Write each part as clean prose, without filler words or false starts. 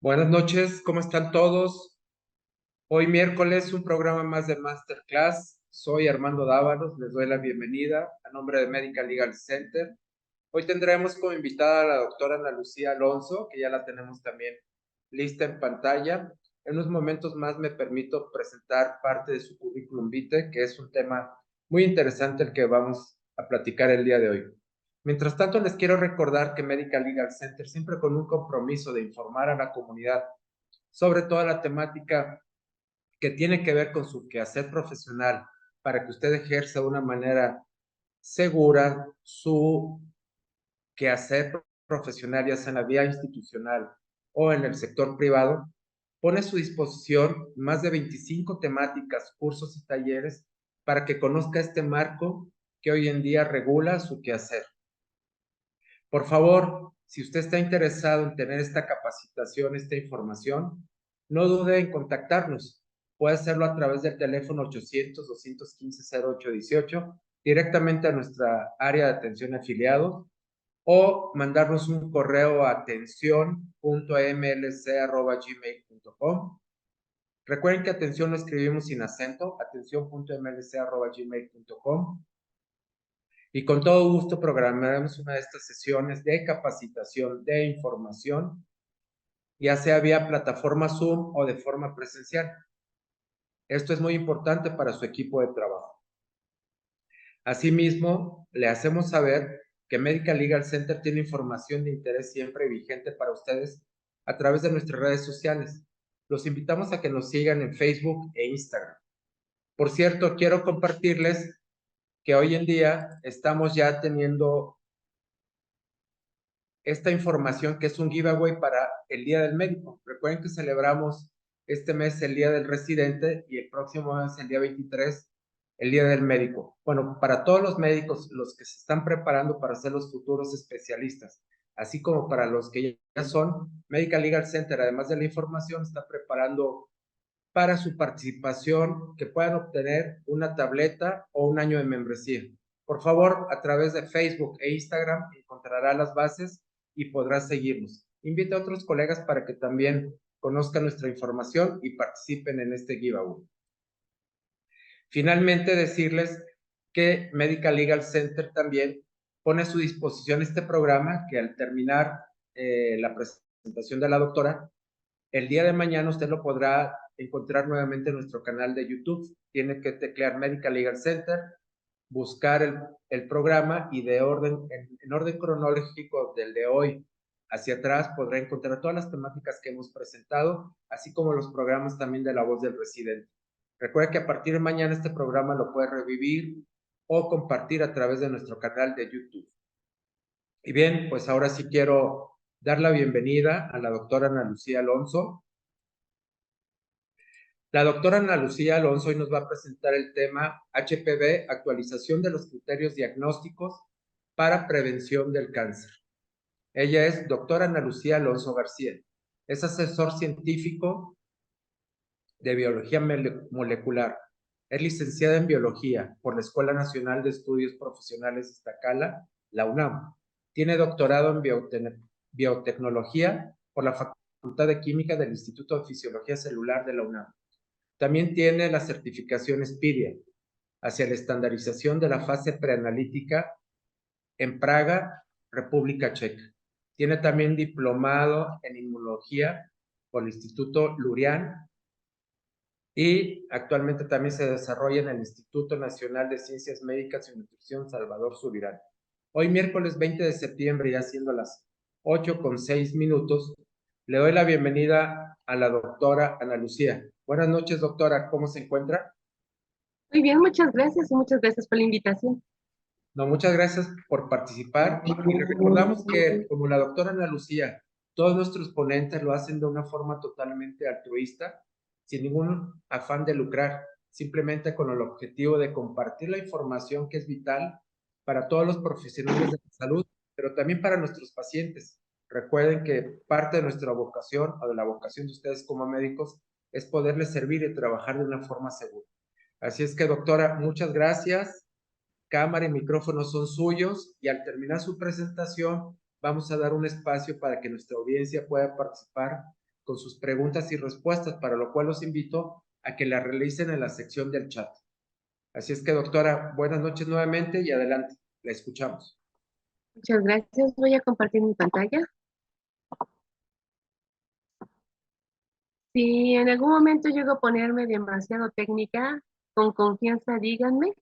Buenas noches, ¿cómo están todos? Hoy miércoles, un programa más de Masterclass. Soy Armando Dávalos, les doy la bienvenida a nombre de Medical Legal Center. Hoy tendremos como invitada a la doctora Ana Lucía Alonso, que ya la tenemos también lista en pantalla. En unos momentos más me permito presentar parte de su currículum vitae, que es un tema muy interesante el que vamos a platicar el día de hoy. Mientras tanto, les quiero recordar que Medical Legal Center, siempre con un compromiso de informar a la comunidad sobre toda la temática que tiene que ver con su quehacer profesional, para que usted ejerza de una manera segura su quehacer profesional, ya sea en la vía institucional o en el sector privado, pone a su disposición más de 25 temáticas, cursos y talleres para que conozca este marco que hoy en día regula su quehacer. Por favor, si usted está interesado en tener esta capacitación, esta información, no dude en contactarnos. Puede hacerlo a través del teléfono 800-215-0818, directamente a nuestra área de atención afiliados, o mandarnos un correo a atención.mlc@gmail.com. Recuerden que atención lo escribimos sin acento, atención.mlc@gmail.com. Y con todo gusto programaremos una de estas sesiones de capacitación, de información, ya sea vía plataforma Zoom o de forma presencial. Esto es muy importante para su equipo de trabajo. Asimismo, le hacemos saber que Medical Legal Center tiene información de interés siempre vigente para ustedes a través de nuestras redes sociales. Los invitamos a que nos sigan en Facebook e Instagram. Por cierto, quiero compartirles que hoy en día estamos ya teniendo esta información que es un giveaway para el Día del Médico. Recuerden que celebramos este mes el Día del Residente y el próximo mes, el día 23, el Día del Médico. Bueno, para todos los médicos, los que se están preparando para ser los futuros especialistas, así como para los que ya son, Medical Legal Center, además de la información, está preparando para su participación que puedan obtener una tableta o un año de membresía. Por favor, a través de Facebook e Instagram encontrará las bases y podrá seguirnos. Invita a otros colegas para que también conozcan nuestra información y participen en este giveaway. Finalmente, decirles que Medical Legal Center también pone a su disposición este programa que al terminar la presentación de la doctora, el día de mañana usted lo podrá encontrar nuevamente en nuestro canal de YouTube. Tiene que teclear Medical Legal Center, buscar el programa y en orden cronológico del de hoy hacia atrás podrá encontrar todas las temáticas que hemos presentado, así como los programas también de La Voz del Residente. Recuerde que a partir de mañana este programa lo puede revivir o compartir a través de nuestro canal de YouTube. Y bien, pues ahora sí quiero dar la bienvenida a la doctora Ana Lucía Alonso. La doctora Ana Lucía Alonso hoy nos va a presentar el tema HPV, actualización de los criterios diagnósticos para prevención del cáncer. Ella es doctora Ana Lucía Alonso García. Es asesor científico de biología molecular. Es licenciada en biología por la Escuela Nacional de Estudios Profesionales de Iztacala, la UNAM. Tiene doctorado en biotecnología por la Facultad de Química del Instituto de Fisiología Celular de la UNAM. También tiene la certificación SPIRIA hacia la estandarización de la fase preanalítica en Praga, República Checa. Tiene también diplomado en inmunología por el Instituto Lurian y actualmente también se desarrolla en el Instituto Nacional de Ciencias Médicas y Nutrición Salvador Subirán. Hoy miércoles 20 de septiembre, ya siendo las 8:06, le doy la bienvenida a la doctora Ana Lucía. Buenas noches, doctora, ¿cómo se encuentra? Muy bien, muchas gracias y muchas gracias por la invitación. No, muchas gracias por participar y le recordamos que, como la doctora Ana Lucía, todos nuestros ponentes lo hacen de una forma totalmente altruista, sin ningún afán de lucrar, simplemente con el objetivo de compartir la información que es vital para todos los profesionales de la salud, pero también para nuestros pacientes. Recuerden que parte de nuestra vocación o de la vocación de ustedes como médicos es poderles servir y trabajar de una forma segura. Así es que, doctora, muchas gracias. Cámara y micrófono son suyos y al terminar su presentación vamos a dar un espacio para que nuestra audiencia pueda participar con sus preguntas y respuestas, para lo cual los invito a que la realicen en la sección del chat. Así es que, doctora, buenas noches nuevamente y adelante, la escuchamos. Muchas gracias. Voy a compartir mi pantalla. Si en algún momento llego a ponerme demasiado técnica, con confianza díganme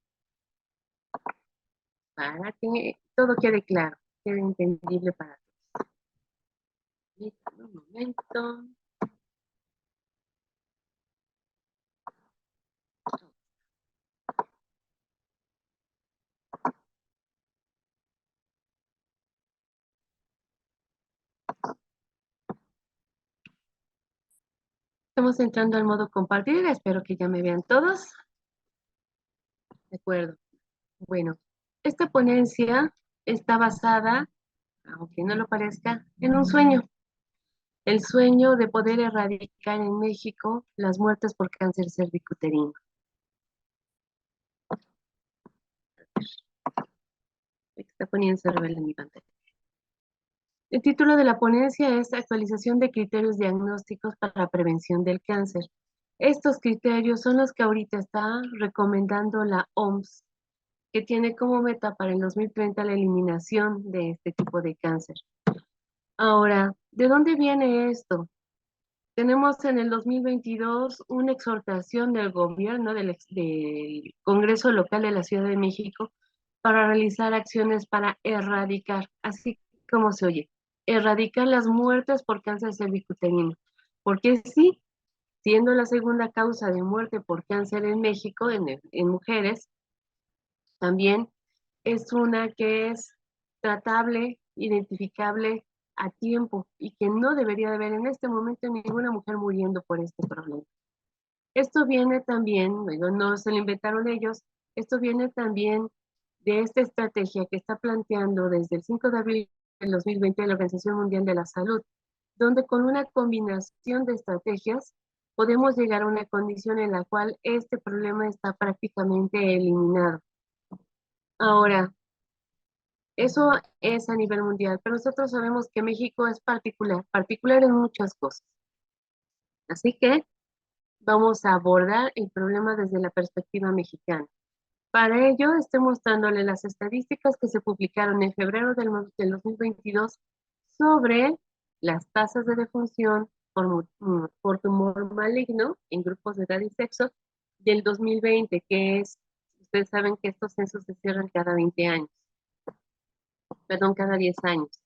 para que todo quede claro, quede entendible para todos. Permítanme un momento. Estamos entrando al modo compartir. Espero que ya me vean todos. De acuerdo. Bueno, esta ponencia está basada, aunque no lo parezca, en un sueño. El sueño de poder erradicar en México las muertes por cáncer cervicuterino. Está poniéndose rebelde en mi pantalla. El título de la ponencia es Actualización de criterios diagnósticos para la prevención del cáncer. Estos criterios son los que ahorita está recomendando la OMS, que tiene como meta para el 2030 la eliminación de este tipo de cáncer. Ahora, ¿de dónde viene esto? Tenemos en el 2022 una exhortación del gobierno del Congreso Local de la Ciudad de México para realizar acciones para erradicar, así como se oye, erradicar las muertes por cáncer cervicuterino. Porque sí, siendo la segunda causa de muerte por cáncer en México, en mujeres, también es una que es tratable, identificable a tiempo y que no debería de haber en este momento ninguna mujer muriendo por este problema. Esto viene también, bueno, no se lo inventaron ellos, esto viene también de esta estrategia que está planteando desde el 5 de abril del 2020 la Organización Mundial de la Salud, donde con una combinación de estrategias podemos llegar a una condición en la cual este problema está prácticamente eliminado. Ahora, eso es a nivel mundial, pero nosotros sabemos que México es particular en muchas cosas. Así que vamos a abordar el problema desde la perspectiva mexicana. Para ello, estoy mostrándole las estadísticas que se publicaron en febrero del 2022 sobre las tasas de defunción por tumor maligno en grupos de edad y sexo del 2020, que es, ustedes saben que estos censos se cierran cada 20 años, perdón, cada 10 años.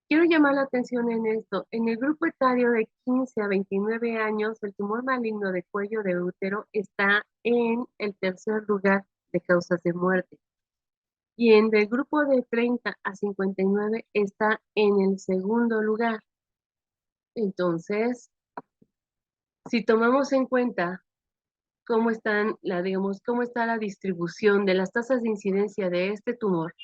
Quiero llamar la atención en esto. En el grupo etario de 15 a 29 años, el tumor maligno de cuello de útero está en el tercer lugar de causas de muerte. Y en el grupo de 30 a 59 está en el segundo lugar. Entonces, si tomamos en cuenta cómo cómo está la distribución de las tasas de incidencia de este tumor,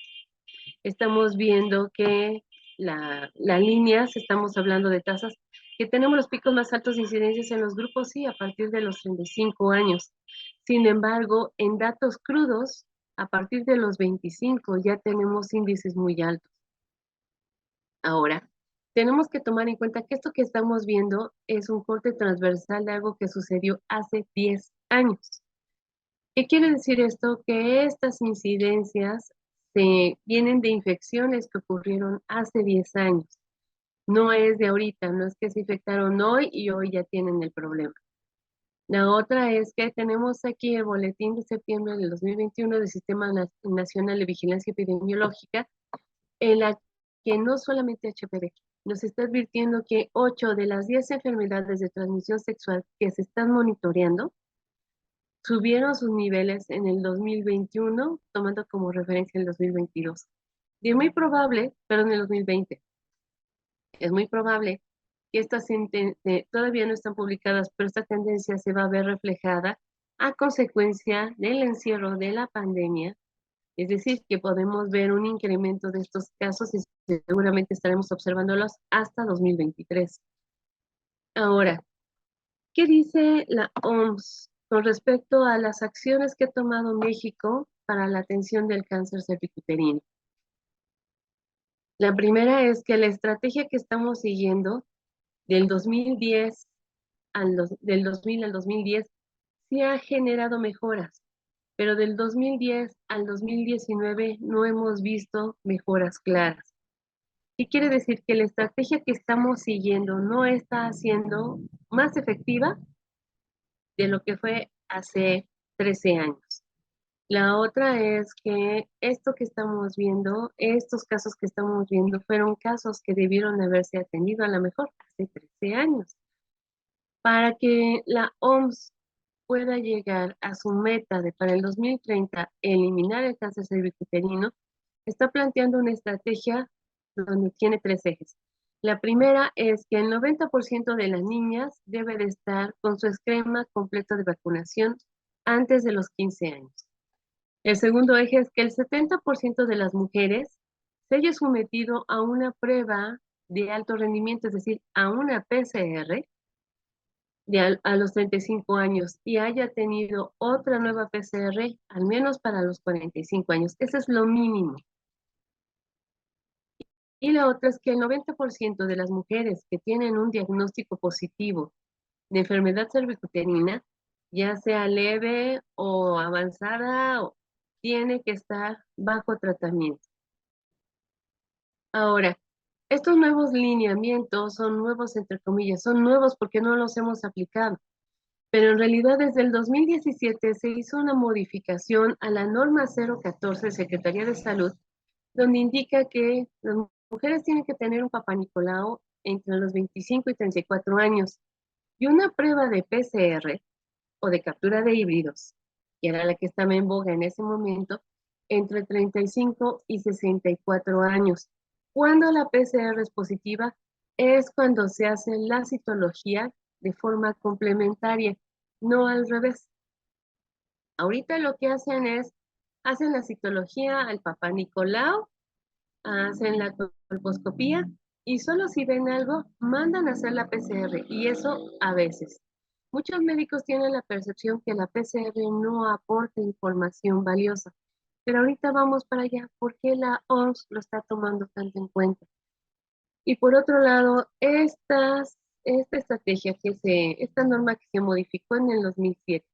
estamos viendo que la línea, estamos hablando de tasas, que tenemos los picos más altos de incidencias en los grupos, sí, a partir de los 35 años. Sin embargo, en datos crudos, a partir de los 25 ya tenemos índices muy altos. Ahora, tenemos que tomar en cuenta que esto que estamos viendo es un corte transversal de algo que sucedió hace 10 años. ¿Qué quiere decir esto? Que estas incidencias vienen de infecciones que ocurrieron hace 10 años. No es de ahorita, no es que se infectaron hoy y hoy ya tienen el problema. La otra es que tenemos aquí el boletín de septiembre del 2021 del Sistema Nacional de Vigilancia Epidemiológica, en la que no solamente HPV, nos está advirtiendo que 8 de las 10 enfermedades de transmisión sexual que se están monitoreando subieron sus niveles en el 2021, tomando como referencia el 2022. Y es muy probable, pero en el 2020, es muy probable que estas todavía no están publicadas, pero esta tendencia se va a ver reflejada a consecuencia del encierro de la pandemia. Es decir, que podemos ver un incremento de estos casos y seguramente estaremos observándolos hasta 2023. Ahora, ¿qué dice la OMS con respecto a las acciones que ha tomado México para la atención del cáncer cervicuterino? La primera es que la estrategia que estamos siguiendo del 2010 del 2000 al 2010 sí ha generado mejoras, pero del 2010 al 2019 no hemos visto mejoras claras. ¿Qué quiere decir? Que la estrategia que estamos siguiendo no está siendo más efectiva de lo que fue hace 13 años. La otra es que esto que estamos viendo, estos casos que estamos viendo, fueron casos que debieron haberse atendido a lo mejor hace 13 años. Para que la OMS pueda llegar a su meta de para el 2030 eliminar el cáncer cervicuterino, está planteando una estrategia donde tiene tres ejes. La primera es que el 90% de las niñas debe de estar con su esquema completo de vacunación antes de los 15 años. El segundo eje es que el 70% de las mujeres se haya sometido a una prueba de alto rendimiento, es decir, a una PCR a los 35 años y haya tenido otra nueva PCR al menos para los 45 años. Ese es lo mínimo. Y la otra es que el 90% de las mujeres que tienen un diagnóstico positivo de enfermedad cervicuterina, ya sea leve o avanzada, tiene que estar bajo tratamiento. Ahora, estos nuevos lineamientos son nuevos, entre comillas, son nuevos porque no los hemos aplicado. Pero en realidad desde el 2017 se hizo una modificación a la norma 014 de Secretaría de Salud, donde indica que las mujeres tienen que tener un Papá Nicolau entre los 25 y 34 años y una prueba de PCR o de captura de híbridos, que era la que estaba en boga en ese momento, entre 35 y 64 años. Cuando la PCR es positiva, es cuando se hace la citología de forma complementaria, no al revés. Ahorita lo que hacen es, hacen la citología al Papá Nicolau, hacen la colposcopía y solo si ven algo, mandan a hacer la PCR y eso a veces. Muchos médicos tienen la percepción que la PCR no aporta información valiosa, pero ahorita vamos para allá. ¿Por qué la OMS lo está tomando tanto en cuenta? Y por otro lado, esta estrategia esta norma que se modificó en el 2007,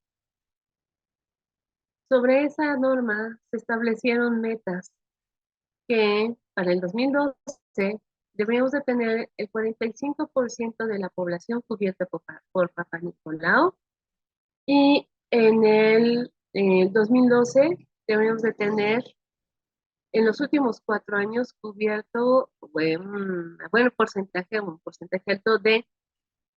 sobre esa norma se establecieron metas que para el 2012 deberíamos de tener el 45% de la población cubierta por Papá Nicolau y en el 2012 deberíamos de tener en los últimos 4 años cubierto un porcentaje, un porcentaje alto de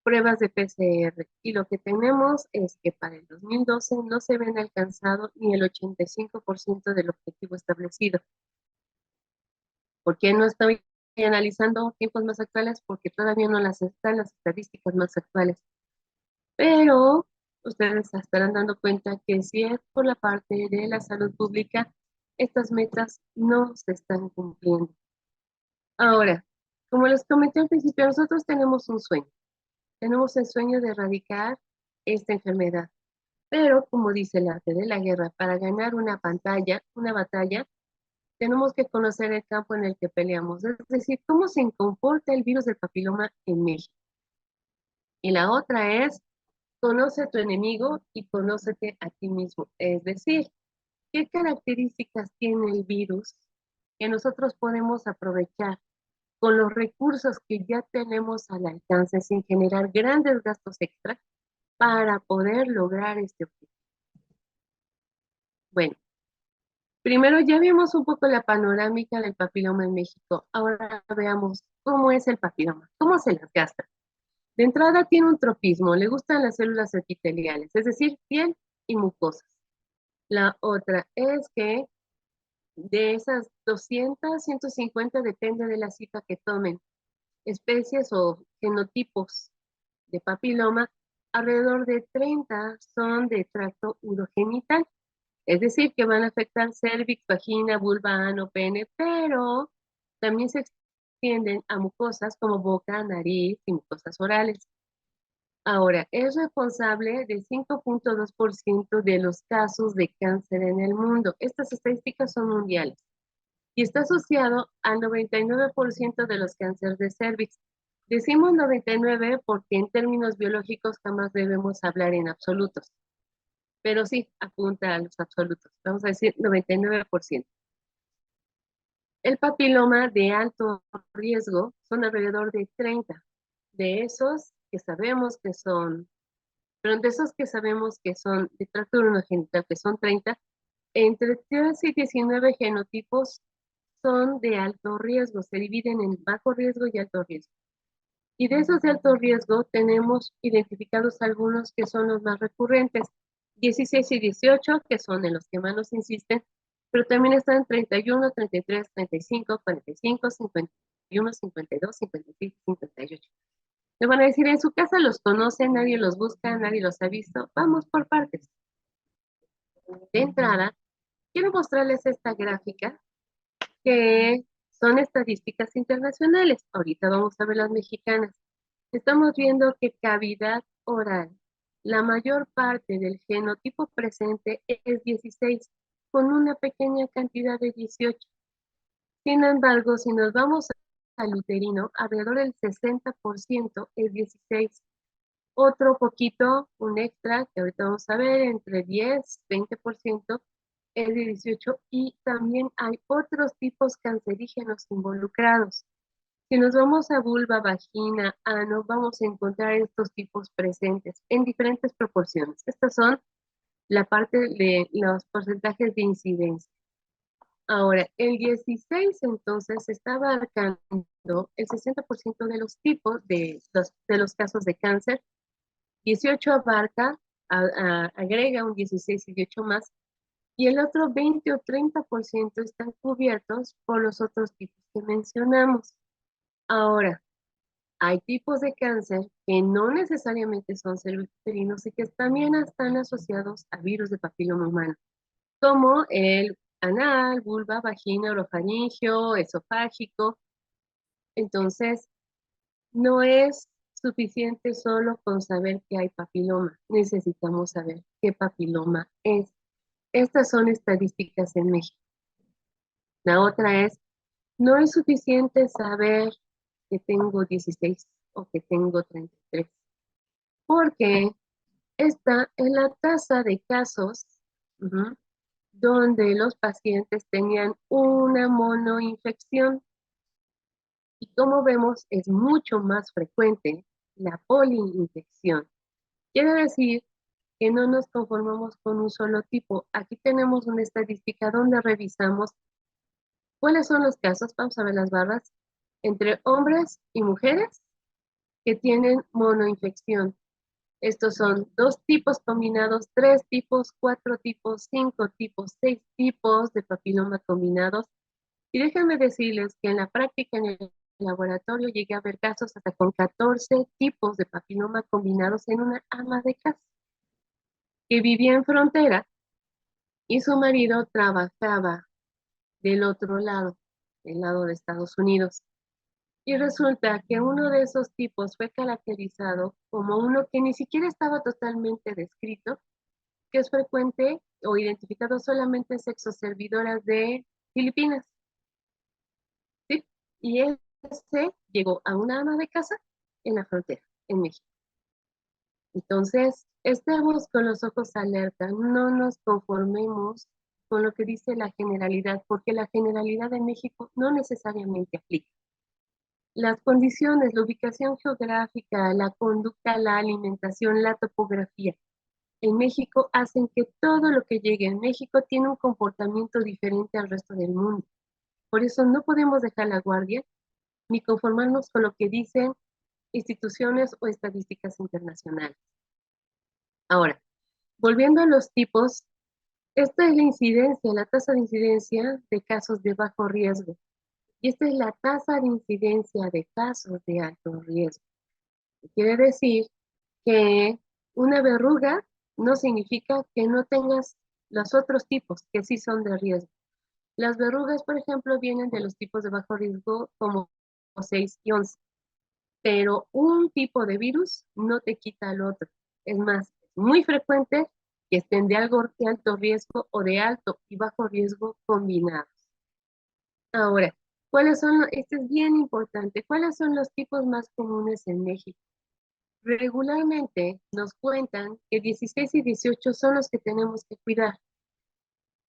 pruebas de PCR. Y lo que tenemos es que para el 2012 no se ven alcanzado ni el 85% del objetivo establecido. ¿Por qué no estoy analizando tiempos más actuales? Porque todavía no las están las estadísticas más actuales. Pero ustedes se estarán dando cuenta que si es por la parte de la salud pública, estas metas no se están cumpliendo. Ahora, como les comenté al principio, nosotros tenemos un sueño. Tenemos el sueño de erradicar esta enfermedad. Pero, como dice el arte de la guerra, para ganar una batalla, tenemos que conocer el campo en el que peleamos, es decir, cómo se comporta el virus del papiloma en México. Y la otra es, conoce a tu enemigo y conócete a ti mismo, es decir, qué características tiene el virus que nosotros podemos aprovechar con los recursos que ya tenemos al alcance sin generar grandes gastos extra para poder lograr este objetivo. Bueno, primero ya vimos un poco la panorámica del papiloma en México. Ahora veamos cómo es el papiloma, cómo se las gasta. De entrada tiene un tropismo, le gustan las células epiteliales, es decir, piel y mucosas. La otra es que de esas 200, 150, depende de la cita que tomen, especies o genotipos de papiloma, alrededor de 30 son de tracto urogenital. Es decir, que van a afectar cervix, vagina, vulva, ano, pene, pero también se extienden a mucosas como boca, nariz y mucosas orales. Ahora, es responsable del 5.2% de los casos de cáncer en el mundo. Estas estadísticas son mundiales. Y está asociado al 99% de los cánceres de cervix. Decimos 99 porque en términos biológicos jamás debemos hablar en absolutos, pero sí apunta a los absolutos. Vamos a decir 99%. El papiloma de alto riesgo son alrededor de 30. De esos que sabemos que son, pero de esos que sabemos que son de tracto urogenital, que son 30, entre 3 y 19 genotipos son de alto riesgo, se dividen en bajo riesgo y alto riesgo. Y de esos de alto riesgo tenemos identificados algunos que son los más recurrentes, 16 y 18, que son en los que más nos insisten, pero también están 31, 33, 35, 45, 51, 52, 56, 58. Le van a decir, en su casa los conocen, nadie los busca, nadie los ha visto. Vamos por partes. De entrada, quiero mostrarles esta gráfica que son estadísticas internacionales. Ahorita vamos a ver las mexicanas. Estamos viendo que cavidad oral, la mayor parte del genotipo presente es 16, con una pequeña cantidad de 18. Sin embargo, si nos vamos al uterino, alrededor del 60% es 16. Otro poquito, un extra, que ahorita vamos a ver, entre 10, 20% es de 18, y también hay otros tipos cancerígenos involucrados. Si nos vamos a vulva, vagina, ano, vamos a encontrar estos tipos presentes en diferentes proporciones. Estas son la parte de los porcentajes de incidencia. Ahora, el 16 entonces está abarcando el 60% de los tipos de los casos de cáncer. 18 abarca, agrega un 16 y 18 más, y el otro 20 o 30% están cubiertos por los otros tipos que mencionamos. Ahora, hay tipos de cáncer que no necesariamente son cervicuterinos y que también están asociados a virus de papiloma humano, como el anal, vulva, vagina, orofaringio, esofágico. Entonces, no es suficiente solo con saber que hay papiloma. Necesitamos saber qué papiloma es. Estas son estadísticas en México. La otra es, no es suficiente saber que tengo 16 o que tengo 33, porque esta es la tasa de casos donde los pacientes tenían una monoinfección. Y como vemos, es mucho más frecuente la poliinfección. Quiere decir que no nos conformamos con un solo tipo. Aquí tenemos una estadística donde revisamos cuáles son los casos, vamos a ver las barras, entre hombres y mujeres que tienen monoinfección. Estos son 2 tipos combinados, 3 tipos, 4 tipos, 5 tipos, 6 tipos de papiloma combinados. Y déjenme decirles que en la práctica, en el laboratorio, llegué a ver casos hasta con 14 tipos de papiloma combinados en una ama de casa que vivía en frontera y su marido trabajaba del otro lado, del lado de Estados Unidos. Y resulta que uno de esos tipos fue caracterizado como uno que ni siquiera estaba totalmente descrito, que es frecuente o identificado solamente en sexoservidoras de Filipinas. ¿Sí? Y ese llegó a una ama de casa en la frontera, en México. Entonces, estemos con los ojos alerta, no nos conformemos con lo que dice la generalidad, porque la generalidad de México no necesariamente aplica. Las condiciones, la ubicación geográfica, la conducta, la alimentación, la topografía en México hacen que todo lo que llegue en México tiene un comportamiento diferente al resto del mundo. Por eso no podemos dejar la guardia ni conformarnos con lo que dicen instituciones o estadísticas internacionales. Ahora, volviendo a los tipos, esta es la incidencia, la tasa de incidencia de casos de bajo riesgo. Y esta es la tasa de incidencia de casos de alto riesgo. Quiere decir que una verruga no significa que no tengas los otros tipos que sí son de riesgo. Las verrugas, por ejemplo, vienen de los tipos de bajo riesgo como 6 y 11, pero un tipo de virus no te quita al otro. Es más, es muy frecuente que estén de alto riesgo o de alto y bajo riesgo combinados. Ahora, Este es bien importante, ¿cuáles son los tipos más comunes en México? Regularmente nos cuentan que 16 y 18 son los que tenemos que cuidar,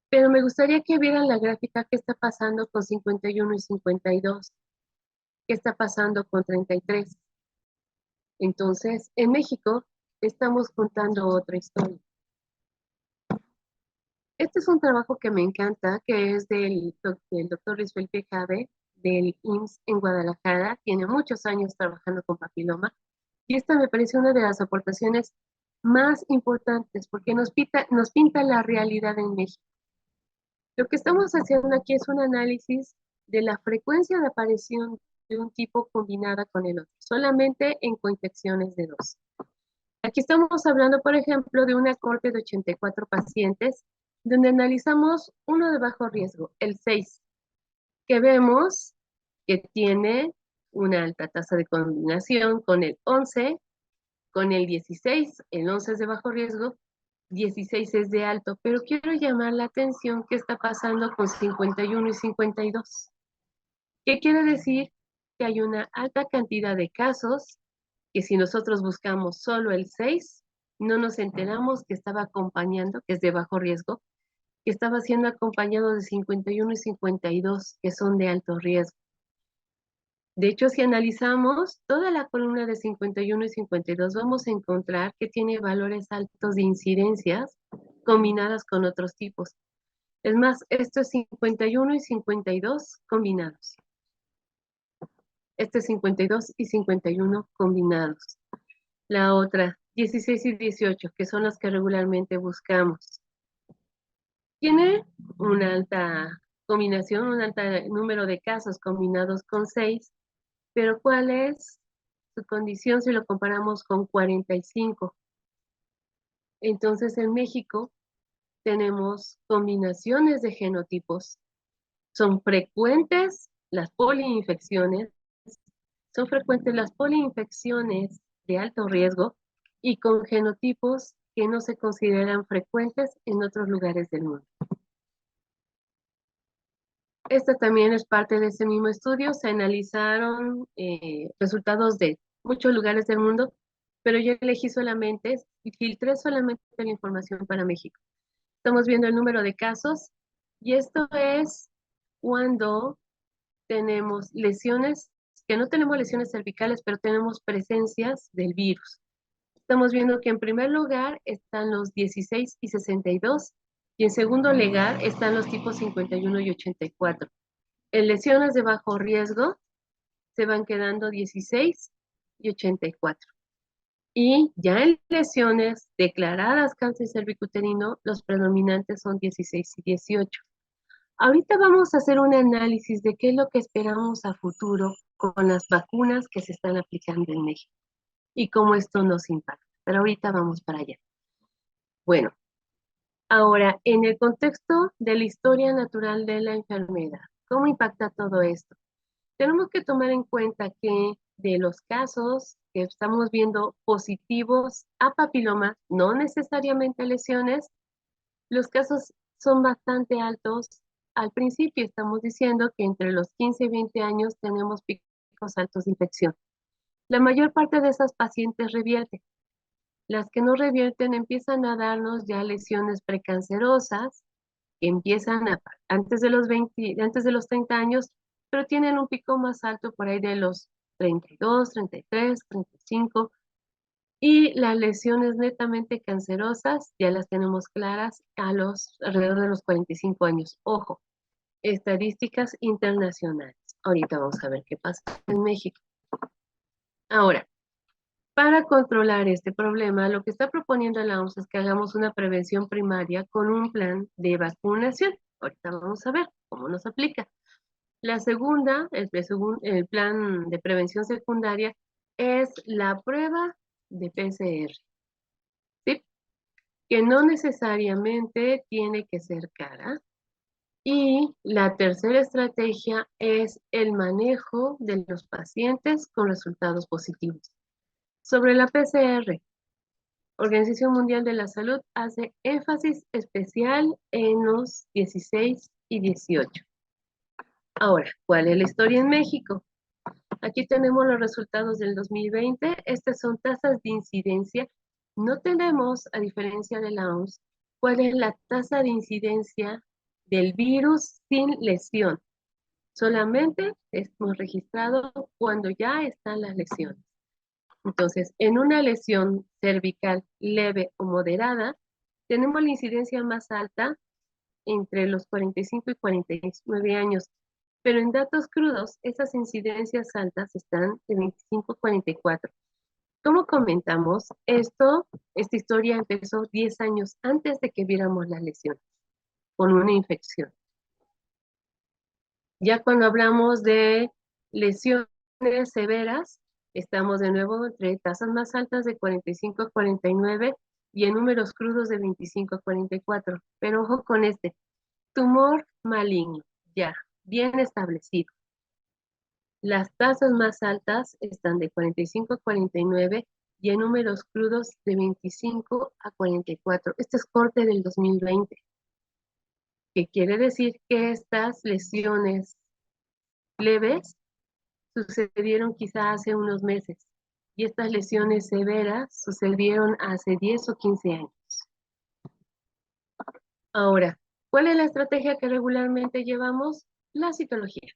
pero me gustaría que vieran la gráfica que está pasando con 51 y 52, qué está pasando con 33. Entonces, en México estamos contando otra historia. Este es un trabajo que me encanta, que es del doctor Luis Felipe Jade, del IMSS en Guadalajara. Tiene muchos años trabajando con papiloma. Y esta me parece una de las aportaciones más importantes porque nos pinta la realidad en México. Lo que estamos haciendo aquí es un análisis de la frecuencia de aparición de un tipo combinada con el otro, solamente en coinfecciones de dos. Aquí estamos hablando, por ejemplo, de una corte de 84 pacientes, donde analizamos uno de bajo riesgo, el 6, que vemos que tiene una alta tasa de combinación con el 11, con el 16, el 11 es de bajo riesgo, 16 es de alto, pero quiero llamar la atención qué está pasando con 51 y 52. ¿Qué quiere decir? Que hay una alta cantidad de casos que si nosotros buscamos solo el 6, no nos enteramos que estaba acompañando, que es de bajo riesgo, que estaba siendo acompañado de 51 y 52, que son de alto riesgo. De hecho, si analizamos toda la columna de 51 y 52, vamos a encontrar que tiene valores altos de incidencias combinadas con otros tipos. Es más, esto es 51 y 52 combinados. Este es 52 y 51 combinados. La otra, 16 y 18, que son las que regularmente buscamos. Tiene una alta combinación, un alto número de casos combinados con 6, pero ¿cuál es su condición si lo comparamos con 45? Entonces, en México tenemos combinaciones de genotipos. Son frecuentes las poliinfecciones, son frecuentes las poliinfecciones de alto riesgo y con genotipos que no se consideran frecuentes en otros lugares del mundo. Esta también es parte de ese mismo estudio. Se analizaron resultados de muchos lugares del mundo, pero yo elegí solamente y filtré solamente la información para México. Estamos viendo el número de casos y esto es cuando tenemos lesiones, que no tenemos lesiones cervicales, pero tenemos presencias del virus. Estamos viendo que en primer lugar están los 16 y 62 y en segundo lugar están los tipos 51 y 84. En lesiones de bajo riesgo se van quedando 16 y 84. Y ya en lesiones declaradas cáncer cervicuterino, los predominantes son 16 y 18. Ahorita vamos a hacer un análisis de qué es lo que esperamos a futuro con las vacunas que se están aplicando en México y cómo esto nos impacta. Pero ahorita vamos para allá. Bueno, ahora, en el contexto de la historia natural de la enfermedad, ¿cómo impacta todo esto? Tenemos que tomar en cuenta que de los casos que estamos viendo positivos a papiloma, no necesariamente lesiones, los casos son bastante altos. Al principio estamos diciendo que entre los 15 y 20 años tenemos picos altos de infección. La mayor parte de esas pacientes revierten. Las que no revierten empiezan a darnos ya lesiones precancerosas, que empiezan antes de los 20, antes de los 30 años, pero tienen un pico más alto por ahí de los 32, 33, 35. Y las lesiones netamente cancerosas ya las tenemos claras alrededor de los 45 años. Ojo, estadísticas internacionales. Ahorita vamos a ver qué pasa en México. Ahora, para controlar este problema, lo que está proponiendo la OMS es que hagamos una prevención primaria con un plan de vacunación. Ahorita vamos a ver cómo nos aplica. La segunda, el plan de prevención secundaria, es la prueba de PCR, ¿sí? Que no necesariamente tiene que ser cara. Y la tercera estrategia es el manejo de los pacientes con resultados positivos. Sobre la PCR, Organización Mundial de la Salud hace énfasis especial en los 16 y 18. Ahora, ¿cuál es la historia en México? Aquí tenemos los resultados del 2020. Estas son tasas de incidencia. No tenemos, a diferencia de la OMS, cuál es la tasa de incidencia del virus sin lesión. Solamente hemos registrado cuando ya están las lesiones. Entonces, en una lesión cervical leve o moderada, tenemos la incidencia más alta entre los 45 y 49 años, pero en datos crudos, esas incidencias altas están de 25 a 44. Como comentamos, esta historia empezó 10 años antes de que viéramos las lesiones, con una infección. Ya cuando hablamos de lesiones severas, estamos de nuevo entre tasas más altas de 45 a 49 y en números crudos de 25 a 44. Pero ojo con este, tumor maligno, ya, bien establecido. Las tasas más altas están de 45 a 49 y en números crudos de 25 a 44. Este es corte del 2020, que quiere decir que estas lesiones leves sucedieron quizá hace unos meses y estas lesiones severas sucedieron hace 10 o 15 años. Ahora, ¿cuál es la estrategia que regularmente llevamos? La citología.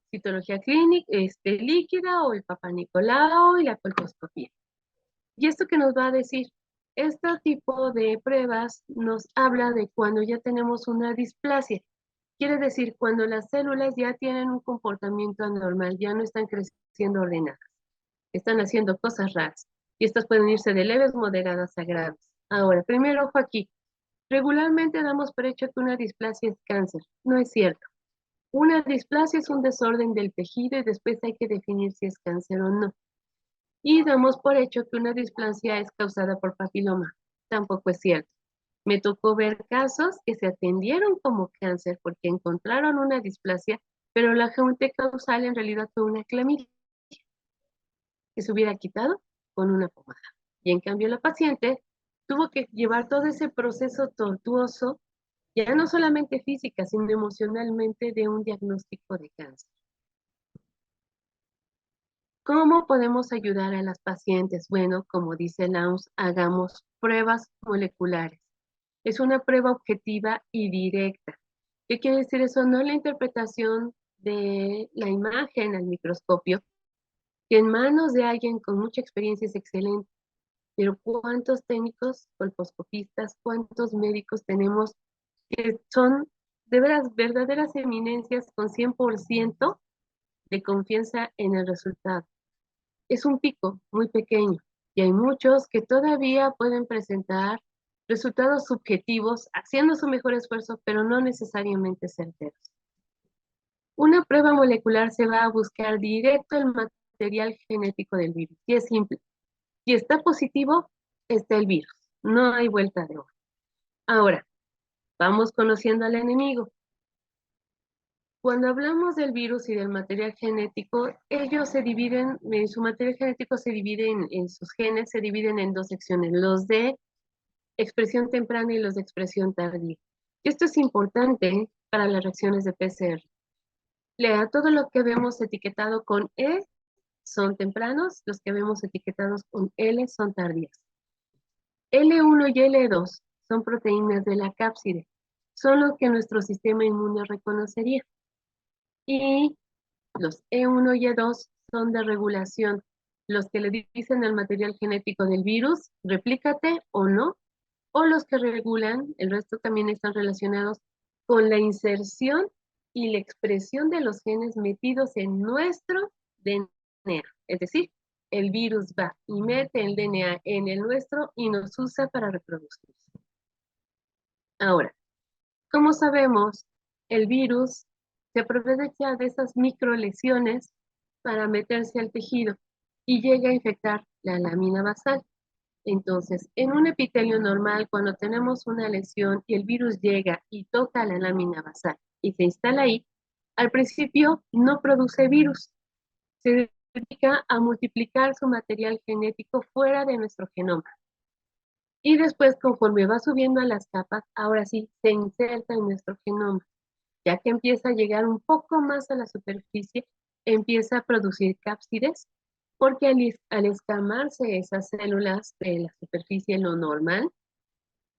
Citología clínica, líquida o el Papá Nicolau y la colposcopía. ¿Y esto qué nos va a decir? Este tipo de pruebas nos habla de cuando ya tenemos una displasia. Quiere decir, cuando las células ya tienen un comportamiento anormal, ya no están creciendo ordenadas, están haciendo cosas raras. Y estas pueden irse de leves, moderadas a graves. Ahora, primero ojo aquí. Regularmente damos por hecho que una displasia es cáncer. No es cierto. Una displasia es un desorden del tejido y después hay que definir si es cáncer o no. Y damos por hecho que una displasia es causada por papiloma. Tampoco es cierto. Me tocó ver casos que se atendieron como cáncer porque encontraron una displasia, pero la agente causal en realidad fue una clamidia que se hubiera quitado con una pomada. Y en cambio la paciente tuvo que llevar todo ese proceso tortuoso, ya no solamente física, sino emocionalmente, de un diagnóstico de cáncer. ¿Cómo podemos ayudar a las pacientes? Bueno, como dice la OMS, hagamos pruebas moleculares. Es una prueba objetiva y directa. ¿Qué quiere decir eso? No la interpretación de la imagen al microscopio, que en manos de alguien con mucha experiencia es excelente, pero ¿cuántos técnicos colposcopistas, cuántos médicos tenemos que son de veras verdaderas eminencias con 100% de confianza en el resultado? Es un pico muy pequeño y hay muchos que todavía pueden presentar resultados subjetivos haciendo su mejor esfuerzo, pero no necesariamente certeros. Una prueba molecular se va a buscar directo el material genético del virus y es simple. Si está positivo, está el virus. No hay vuelta de hoja. Ahora, vamos conociendo al enemigo. Cuando hablamos del virus y del material genético, ellos se dividen, su material genético se divide en sus genes, se dividen en dos secciones, los de expresión temprana y los de expresión tardía. Esto es importante para las reacciones de PCR. Todo lo que vemos etiquetado con E son tempranos, los que vemos etiquetados con L son tardías. L1 y L2 son proteínas de la cápside, son lo que nuestro sistema inmune reconocería. Y los E1 y E2 son de regulación, los que le dicen al material genético del virus, replícate o no, o los que regulan, el resto también están relacionados con la inserción y la expresión de los genes metidos en nuestro DNA. Es decir, el virus va y mete el DNA en el nuestro y nos usa para reproducirse. Ahora, como sabemos, el virus se aprovecha de esas microlesiones para meterse al tejido y llega a infectar la lámina basal. Entonces, en un epitelio normal, cuando tenemos una lesión y el virus llega y toca la lámina basal y se instala ahí, al principio no produce virus, se dedica a multiplicar su material genético fuera de nuestro genoma. Y después, conforme va subiendo a las capas, ahora sí, se inserta en nuestro genoma. Ya que empieza a llegar un poco más a la superficie, empieza a producir cápsides, porque al escamarse esas células de la superficie, lo normal,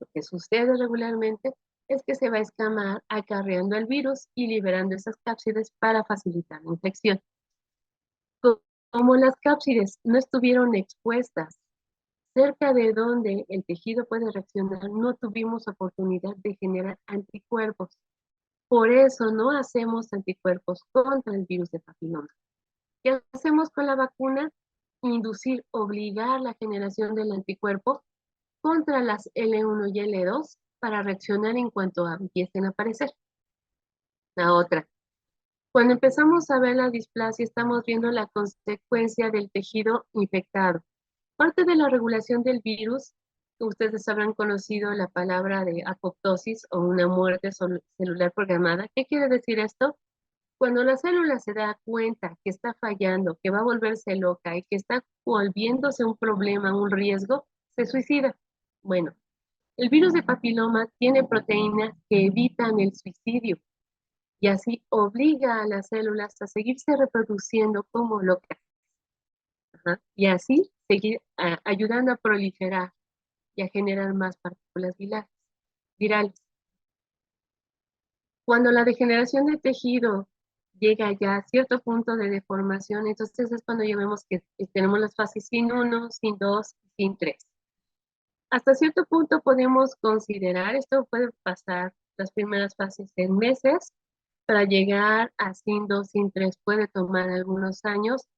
lo que sucede regularmente, es que se va a escamar acarreando el virus y liberando esas cápsides para facilitar la infección. Como las cápsides no estuvieron expuestas cerca de donde el tejido puede reaccionar, no tuvimos oportunidad de generar anticuerpos. Por eso no hacemos anticuerpos contra el virus de papiloma. ¿Qué hacemos con la vacuna? Inducir, obligar la generación del anticuerpo contra las L1 y L2 para reaccionar en cuanto empiecen a aparecer. La otra, cuando empezamos a ver la displasia, estamos viendo la consecuencia del tejido infectado. Parte de la regulación del virus, ustedes habrán conocido la palabra de apoptosis o una muerte celular programada. ¿Qué quiere decir esto? Cuando la célula se da cuenta que está fallando, que va a volverse loca y que está volviéndose un problema, un riesgo, se suicida. Bueno, el virus de papiloma tiene proteínas que evitan el suicidio y así obliga a las células a seguirse reproduciendo como locas. Y así seguir ayudando a proliferar y a generar más partículas virales. Cuando la degeneración del tejido llega ya a cierto punto de deformación, entonces es cuando ya vemos que tenemos las fases sin 1, sin 2, sin 3. Hasta cierto punto podemos considerar, esto puede pasar las primeras fases en meses, para llegar a sin 2, sin 3 puede tomar algunos años,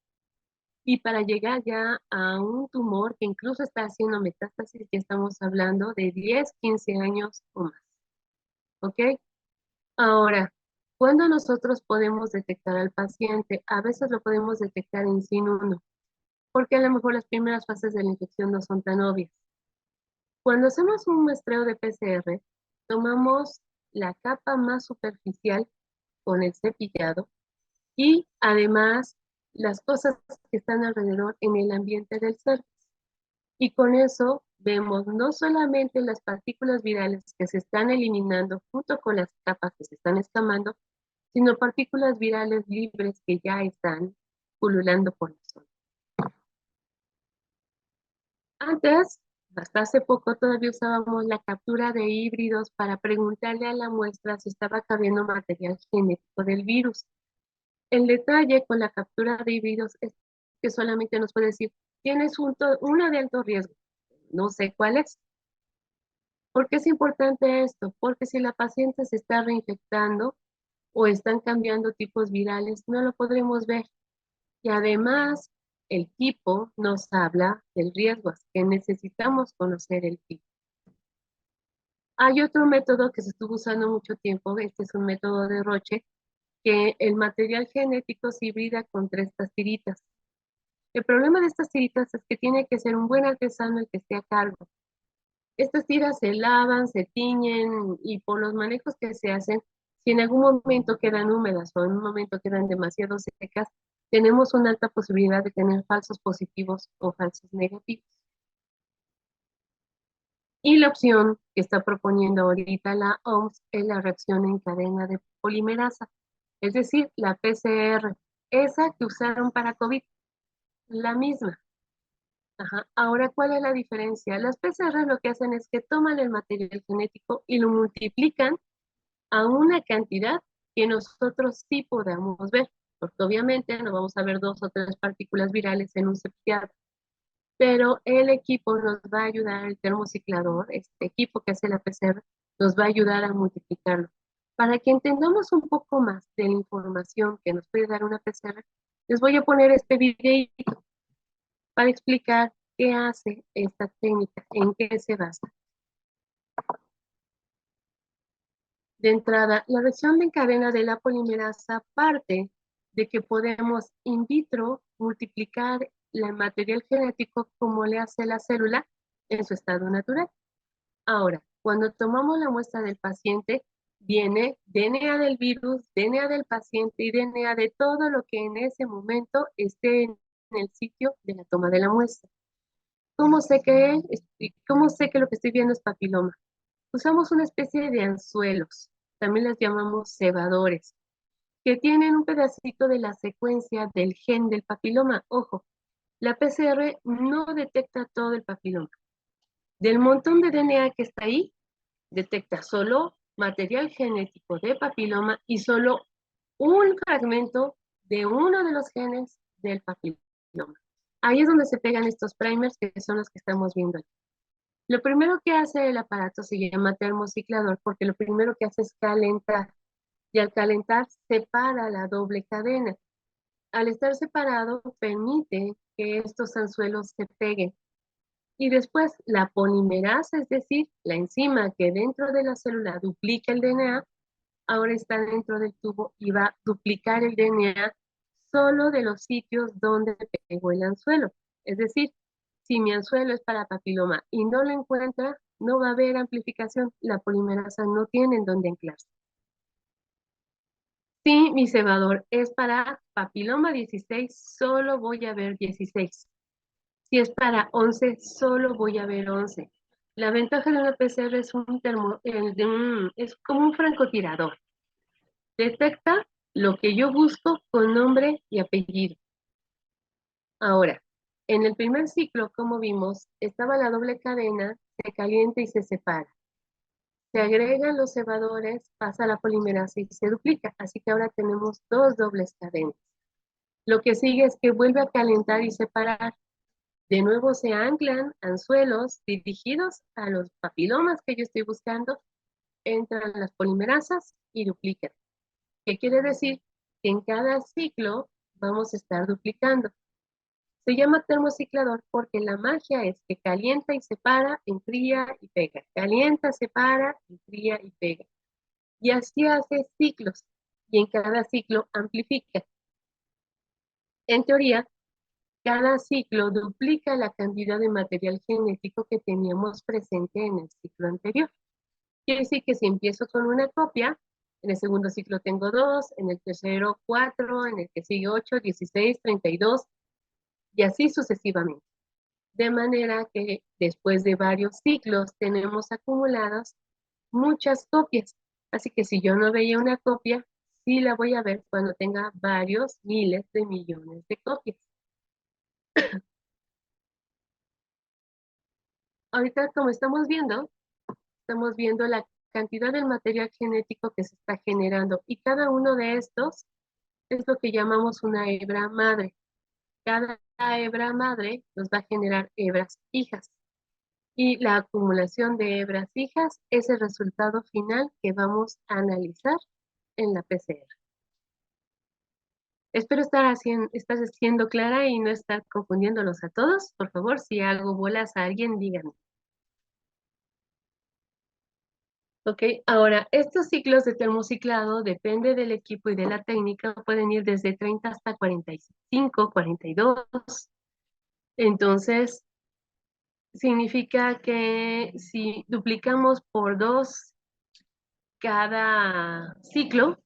y para llegar ya a un tumor que incluso está haciendo metástasis, ya estamos hablando de 10, 15 años o más. ¿Ok? Ahora, ¿cuándo nosotros podemos detectar al paciente? A veces lo podemos detectar en sin 1, porque a lo mejor las primeras fases de la infección no son tan obvias. Cuando hacemos un muestreo de PCR, tomamos la capa más superficial con el cepillado y además las cosas que están alrededor en el ambiente del cervix. Y con eso vemos no solamente las partículas virales que se están eliminando junto con las capas que se están escamando, sino partículas virales libres que ya están pululando por la zona. Antes, hasta hace poco, todavía usábamos la captura de híbridos para preguntarle a la muestra si estaba cabiendo material genético del virus. El detalle con la captura de híbridos es que solamente nos puede decir, tienes una de alto riesgo, no sé cuál es. ¿Por qué es importante esto? Porque si la paciente se está reinfectando o están cambiando tipos virales, no lo podremos ver. Y además, el tipo nos habla del riesgo, así que necesitamos conocer el tipo. Hay otro método que se estuvo usando mucho tiempo, este es un método de Roche, que el material genético se hibrida con 3 tiritas. El problema de estas tiritas es que tiene que ser un buen artesano el que esté a cargo. Estas tiras se lavan, se tiñen y por los manejos que se hacen, si en algún momento quedan húmedas o en un momento quedan demasiado secas, tenemos una alta posibilidad de tener falsos positivos o falsos negativos. Y la opción que está proponiendo ahorita la OMS es la reacción en cadena de polimerasa, es decir, la PCR, esa que usaron para COVID, la misma. Ajá. Ahora, ¿cuál es la diferencia? Las PCR lo que hacen es que toman el material genético y lo multiplican a una cantidad que nosotros sí podamos ver, porque obviamente no vamos a ver 2 o 3 partículas virales en un cepillado, pero el equipo nos va a ayudar, el termociclador, este equipo que hace la PCR, nos va a ayudar a multiplicarlo. Para que entendamos un poco más de la información que nos puede dar una PCR, les voy a poner este videito para explicar qué hace esta técnica, en qué se basa. De entrada, la reacción de cadena de la polimerasa parte de que podemos in vitro multiplicar el material genético como le hace la célula en su estado natural. Ahora, cuando tomamos la muestra del paciente, viene DNA del virus, DNA del paciente y DNA de todo lo que en ese momento esté en el sitio de la toma de la muestra. ¿Cómo sé que lo que estoy viendo es papiloma? Usamos una especie de anzuelos. también las llamamos cebadores, que tienen un pedacito de la secuencia del gen del papiloma. Ojo, la PCR no detecta todo el papiloma. Del montón de DNA que está ahí, detecta solo material genético de papiloma y solo un fragmento de uno de los genes del papiloma. Ahí es donde se pegan estos primers, que son los que estamos viendo aquí. Lo primero que hace el aparato se llama termociclador, porque lo primero que hace es calentar, y al calentar separa la doble cadena. Al estar separado, permite que estos anzuelos se peguen. Y después la polimerasa, es decir, la enzima que dentro de la célula duplica el DNA, ahora está dentro del tubo y va a duplicar el DNA solo de los sitios donde pegó el anzuelo. Es decir, si mi anzuelo es para papiloma y no lo encuentra, no va a haber amplificación. La polimerasa no tiene en dónde anclarse. Si mi cebador es para papiloma 16, solo voy a ver 16. Si es para 11, solo voy a ver 11. La ventaja de una PCR es es como un francotirador. Detecta lo que yo busco con nombre y apellido. Ahora, en el primer ciclo, como vimos, estaba la doble cadena, se calienta y se separa. Se agregan los cebadores, pasa la polimerasa y se duplica. Así que ahora tenemos dos dobles cadenas. Lo que sigue es que vuelve a calentar y separar. De nuevo se anclan anzuelos dirigidos a los papilomas que yo estoy buscando, entran las polimerasas y duplican. ¿Qué quiere decir? Que en cada ciclo vamos a estar duplicando. Se llama termociclador porque la magia es que calienta y separa, enfría y pega. Calienta, separa, enfría y pega. Y así hace ciclos. Y en cada ciclo amplifica. En teoría, cada ciclo duplica la cantidad de material genético que teníamos presente en el ciclo anterior. Quiere decir que si empiezo con una copia, en el segundo ciclo tengo 2, en el tercero 4, en el que sigue 8, 16, 32, y así sucesivamente. De manera que después de varios ciclos tenemos acumuladas muchas copias. Así que si yo no veía una copia, sí la voy a ver cuando tenga varios miles de millones de copias. Ahorita, como estamos viendo la cantidad del material genético que se está generando y cada uno de estos es lo que llamamos una hebra madre. Cada hebra madre nos va a generar hebras hijas y la acumulación de hebras hijas es el resultado final que vamos a analizar en la PCR. Espero estar siendo clara y no estar confundiéndolos a todos. Por favor, si hago bolas a alguien, díganme. Ok, ahora, estos ciclos de termociclado, depende del equipo y de la técnica, pueden ir desde 30 hasta 45, 42. Entonces, significa que si duplicamos por 2 cada ciclo,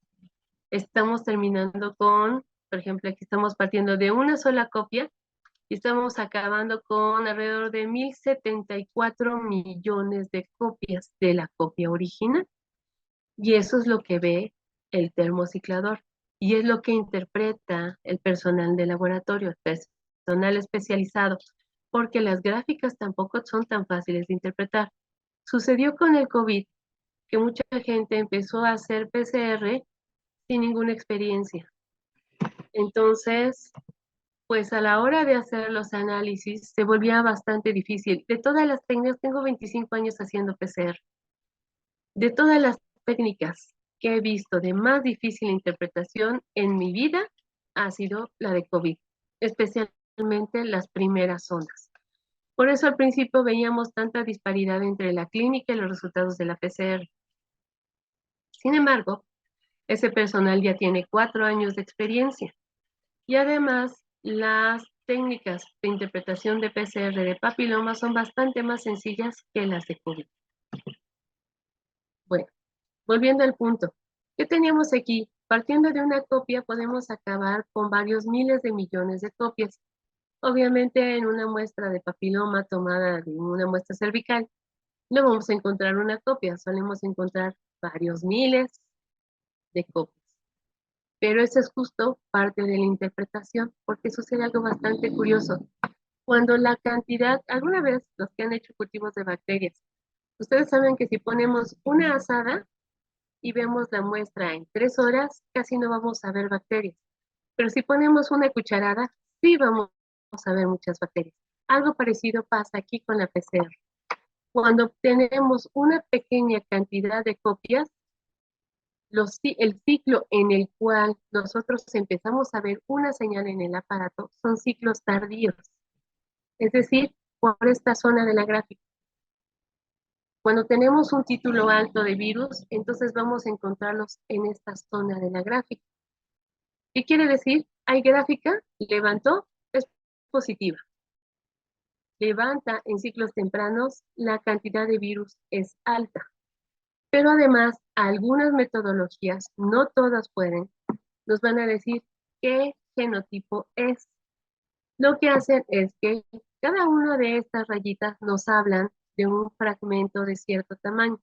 estamos terminando con, por ejemplo, aquí estamos partiendo de una sola copia y estamos acabando con alrededor de 1074 millones de copias de la copia original. Y eso es lo que ve el termociclador. Y es lo que interpreta el personal de laboratorio, el personal especializado, porque las gráficas tampoco son tan fáciles de interpretar. Sucedió con el COVID, que mucha gente empezó a hacer PCR sin ninguna experiencia. Entonces, pues a la hora de hacer los análisis se volvía bastante difícil. De todas las técnicas, tengo 25 años haciendo PCR. De todas las técnicas que he visto de más difícil interpretación en mi vida ha sido la de COVID, especialmente las primeras zonas. Por eso al principio veíamos tanta disparidad entre la clínica y los resultados de la PCR. Sin embargo, ese personal ya tiene 4 años de experiencia y además las técnicas de interpretación de PCR de papiloma son bastante más sencillas que las de COVID. Bueno, volviendo al punto, ¿qué teníamos aquí? Partiendo de una copia podemos acabar con varios miles de millones de copias. Obviamente en una muestra de papiloma tomada de una muestra cervical, no vamos a encontrar una copia, solemos encontrar varios miles de copias. Pero eso es justo parte de la interpretación, porque sucede algo bastante curioso. Cuando la cantidad, alguna vez los que han hecho cultivos de bacterias, ustedes saben que si ponemos una asada y vemos la muestra en 3 horas, casi no vamos a ver bacterias. Pero si ponemos una cucharada, sí vamos a ver muchas bacterias. Algo parecido pasa aquí con la PCR. Cuando obtenemos una pequeña cantidad de copias, el ciclo en el cual nosotros empezamos a ver una señal en el aparato son ciclos tardíos, es decir, por esta zona de la gráfica. Cuando tenemos un título alto de virus, entonces vamos a encontrarlos en esta zona de la gráfica. ¿Qué quiere decir? Hay gráfica, levantó, es positiva. Levanta en ciclos tempranos, la cantidad de virus es alta. Pero además, algunas metodologías, no todas pueden, nos van a decir qué genotipo es. Lo que hacen es que cada una de estas rayitas nos hablan de un fragmento de cierto tamaño.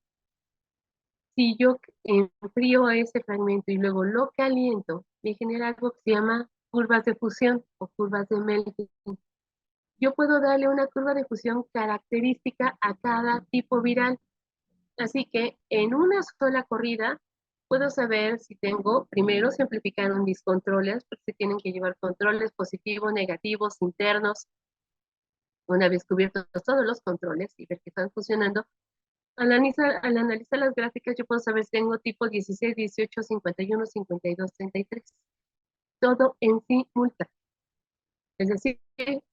Si yo enfrío ese fragmento y luego lo caliento, me genera algo que se llama curvas de fusión o curvas de Melvin. Yo puedo darle una curva de fusión característica a cada tipo viral. Así que en una sola corrida puedo saber si tengo, primero se amplificaron mis controles, porque se tienen que llevar controles positivos, negativos, internos. Una vez cubiertos todos los controles y ver que están funcionando, al analizar las gráficas yo puedo saber si tengo tipo 16, 18, 51, 52, 33. Todo en simultáneo. Es decir,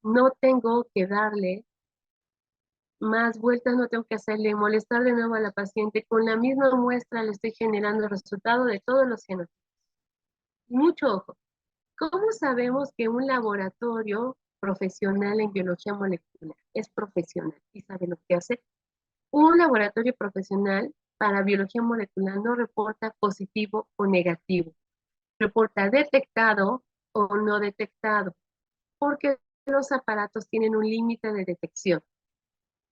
no tengo que darle más vueltas, no tengo que hacerle molestar de nuevo a la paciente. Con la misma muestra le estoy generando el resultado de todos los genotipos. Mucho ojo. ¿Cómo sabemos que un laboratorio profesional en biología molecular es profesional y sabe lo que hace? Un laboratorio profesional para biología molecular no reporta positivo o negativo. Reporta detectado o no detectado, porque los aparatos tienen un límite de detección.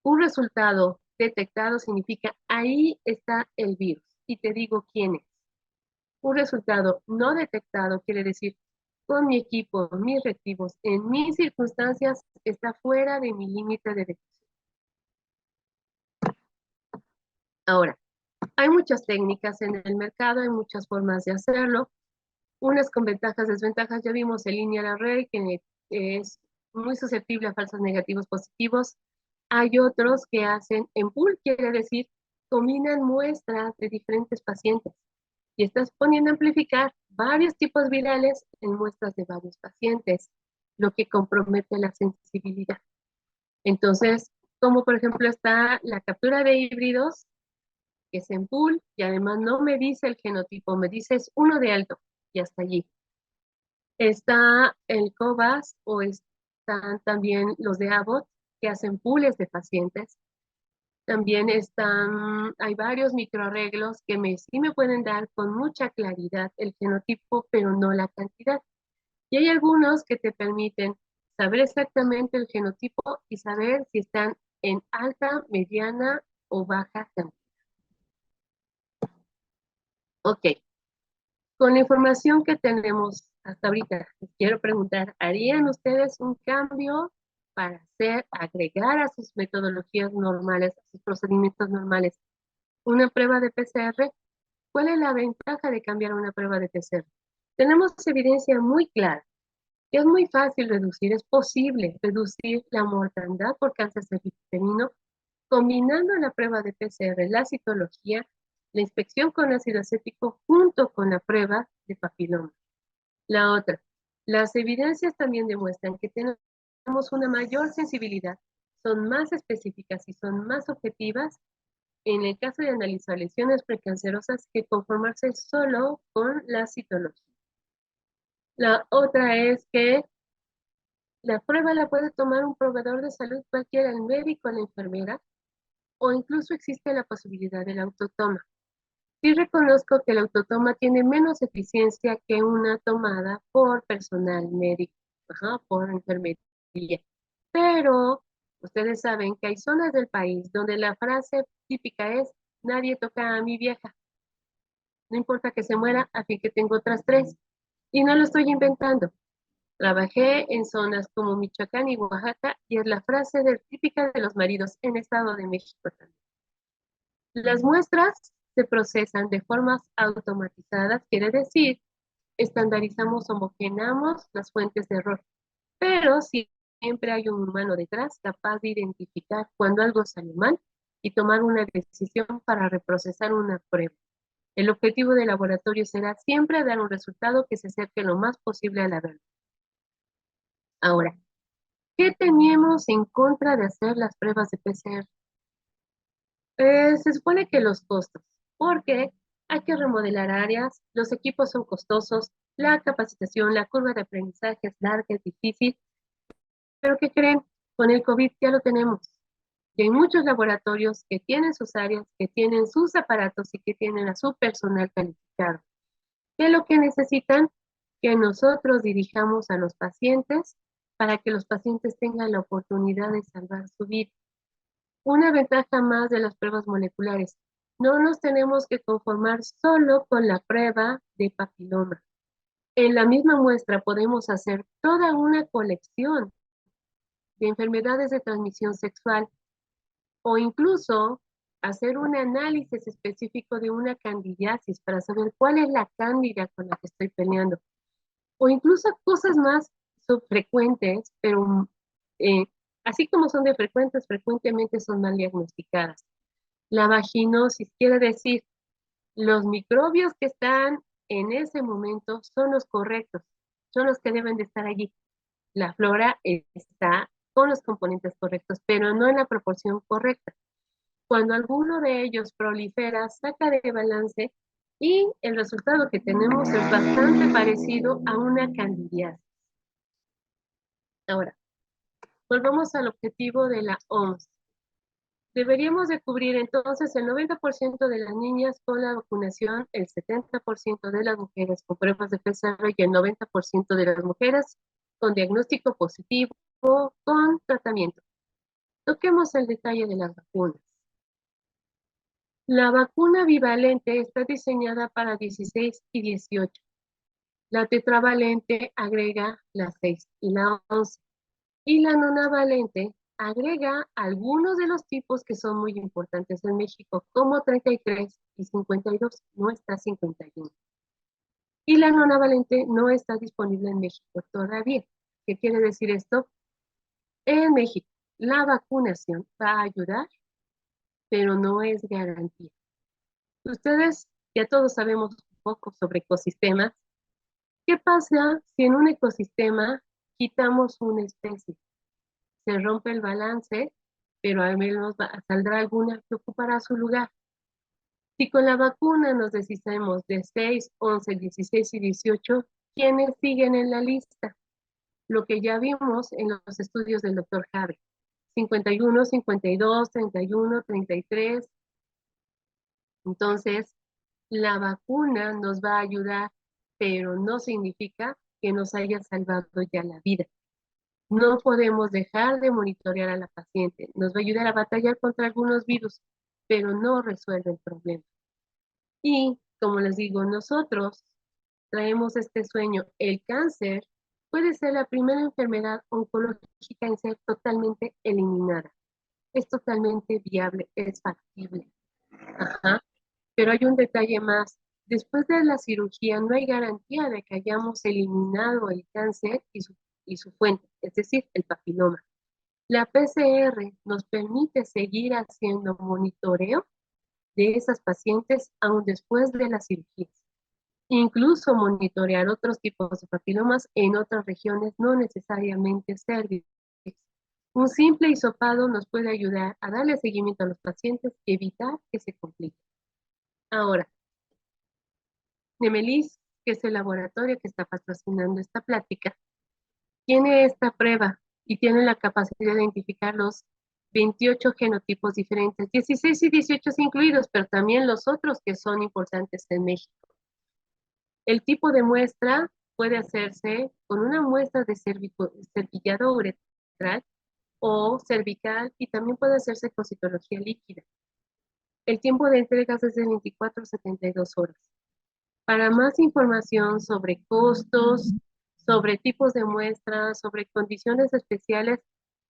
Un resultado detectado significa ahí está el virus y te digo quién es. Un resultado no detectado quiere decir con mi equipo, mis reactivos, en mis circunstancias está fuera de mi límite de detección. Ahora, hay muchas técnicas en el mercado, hay muchas formas de hacerlo, unas con ventajas, desventajas. Ya vimos el linear array, que es muy susceptible a falsos negativos positivos. Hay otros que hacen en pool, quiere decir, combinan muestras de diferentes pacientes y estás poniendo a amplificar varios tipos virales en muestras de varios pacientes, lo que compromete la sensibilidad. Entonces, como por ejemplo está la captura de híbridos, que es en pool, y además no me dice el genotipo, me dice es uno de alto, y hasta allí. Está el COBAS o están también los de Abbott, que hacen pools de pacientes. También hay varios microarreglos que sí me pueden dar con mucha claridad el genotipo, pero no la cantidad. Y hay algunos que te permiten saber exactamente el genotipo y saber si están en alta, mediana o baja cantidad. Ok, con la información que tenemos hasta ahorita, les quiero preguntar, ¿harían ustedes un cambio para agregar a sus metodologías normales, a sus procedimientos normales, una prueba de PCR? ¿Cuál es la ventaja de cambiar una prueba de PCR? Tenemos evidencia muy clara. Es muy fácil reducir, es posible reducir la mortandad por cáncer cervicuterino combinando la prueba de PCR, la citología, la inspección con ácido acético junto con la prueba de papiloma. La otra, las evidencias también demuestran que tenemos una mayor sensibilidad, son más específicas y son más objetivas en el caso de analizar lesiones precancerosas que conformarse solo con la citología. La otra es que la prueba la puede tomar un proveedor de salud cualquiera, el médico, la enfermera, o incluso existe la posibilidad del autotoma. Sí reconozco que el autotoma tiene menos eficiencia que una tomada por personal médico, por enfermería. Pero ustedes saben que hay zonas del país donde la frase típica es, nadie toca a mi vieja. No importa que se muera, a fin que tengo otras 3. Y no lo estoy inventando. Trabajé en zonas como Michoacán y Oaxaca y es la frase típica de los maridos en Estado de México también. Las muestras se procesan de formas automatizadas, quiere decir, estandarizamos, homogenamos las fuentes de error, pero siempre hay un humano detrás capaz de identificar cuando algo sale mal y tomar una decisión para reprocesar una prueba. El objetivo del laboratorio será siempre dar un resultado que se acerque lo más posible a la verdad. Ahora, ¿qué teníamos en contra de hacer las pruebas de PCR? Se supone que los costos, porque hay que remodelar áreas, los equipos son costosos, la capacitación, la curva de aprendizaje es larga, es difícil, pero ¿qué creen? Con el COVID ya lo tenemos. Y hay muchos laboratorios que tienen sus áreas, que tienen sus aparatos y que tienen a su personal calificado. ¿Qué es lo que necesitan? Que nosotros dirijamos a los pacientes para que los pacientes tengan la oportunidad de salvar su vida. Una ventaja más de las pruebas moleculares. No nos tenemos que conformar solo con la prueba de papiloma. En la misma muestra podemos hacer toda una colección de enfermedades de transmisión sexual o incluso hacer un análisis específico de una candidiasis para saber cuál es la cándida con la que estoy peleando. O incluso cosas más subfrecuentes, pero así como son de frecuentes, frecuentemente son mal diagnosticadas. La vaginosis quiere decir, los microbios que están en ese momento son los correctos, son los que deben de estar allí. La flora está con los componentes correctos, pero no en la proporción correcta. Cuando alguno de ellos prolifera, saca de balance y el resultado que tenemos es bastante parecido a una candidiasis. Ahora, volvamos al objetivo de la OMS. Deberíamos de cubrir entonces el 90% de las niñas con la vacunación, el 70% de las mujeres con pruebas de PCR y el 90% de las mujeres con diagnóstico positivo con tratamiento. Toquemos el detalle de las vacunas. La vacuna bivalente está diseñada para 16 y 18. La tetravalente agrega la 6 y la 11. Y la nonavalente agrega algunos de los tipos que son muy importantes en México, como 33 y 52, no está 51. Y la nonavalente no está disponible en México todavía. ¿Qué quiere decir esto? En México, la vacunación va a ayudar, pero no es garantía. Ustedes ya todos sabemos un poco sobre ecosistemas. ¿Qué pasa si en un ecosistema quitamos una especie? Se rompe el balance, pero al menos saldrá alguna que ocupará su lugar. Si con la vacuna nos deshacemos de 6, 11, 16 y 18, ¿quiénes siguen en la lista? Lo que ya vimos en los estudios del doctor Javi. 51, 52, 31, 33. Entonces, la vacuna nos va a ayudar, pero no significa que nos haya salvado ya la vida. No podemos dejar de monitorear a la paciente. Nos va a ayudar a batallar contra algunos virus, pero no resuelve el problema. Y, como les digo, nosotros traemos este sueño. El cáncer puede ser la primera enfermedad oncológica en ser totalmente eliminada. Es totalmente viable, es factible. Ajá. Pero hay un detalle más. Después de la cirugía no hay garantía de que hayamos eliminado el cáncer y su fuente, es decir, el papiloma. La PCR nos permite seguir haciendo monitoreo de esas pacientes aún después de las cirugías. Incluso monitorear otros tipos de papilomas en otras regiones, no necesariamente cervix. Un simple hisopado nos puede ayudar a darle seguimiento a los pacientes y evitar que se compliquen. Ahora, Nemelis, que es el laboratorio que está patrocinando esta plática, tiene esta prueba y tiene la capacidad de identificar los 28 genotipos diferentes, 16 y 18 incluidos, pero también los otros que son importantes en México. El tipo de muestra puede hacerse con una muestra de cervillado uretral o cervical y también puede hacerse con citología líquida. El tiempo de entrega es de 24 a 72 horas. Para más información sobre costos, sobre tipos de muestras, sobre condiciones especiales,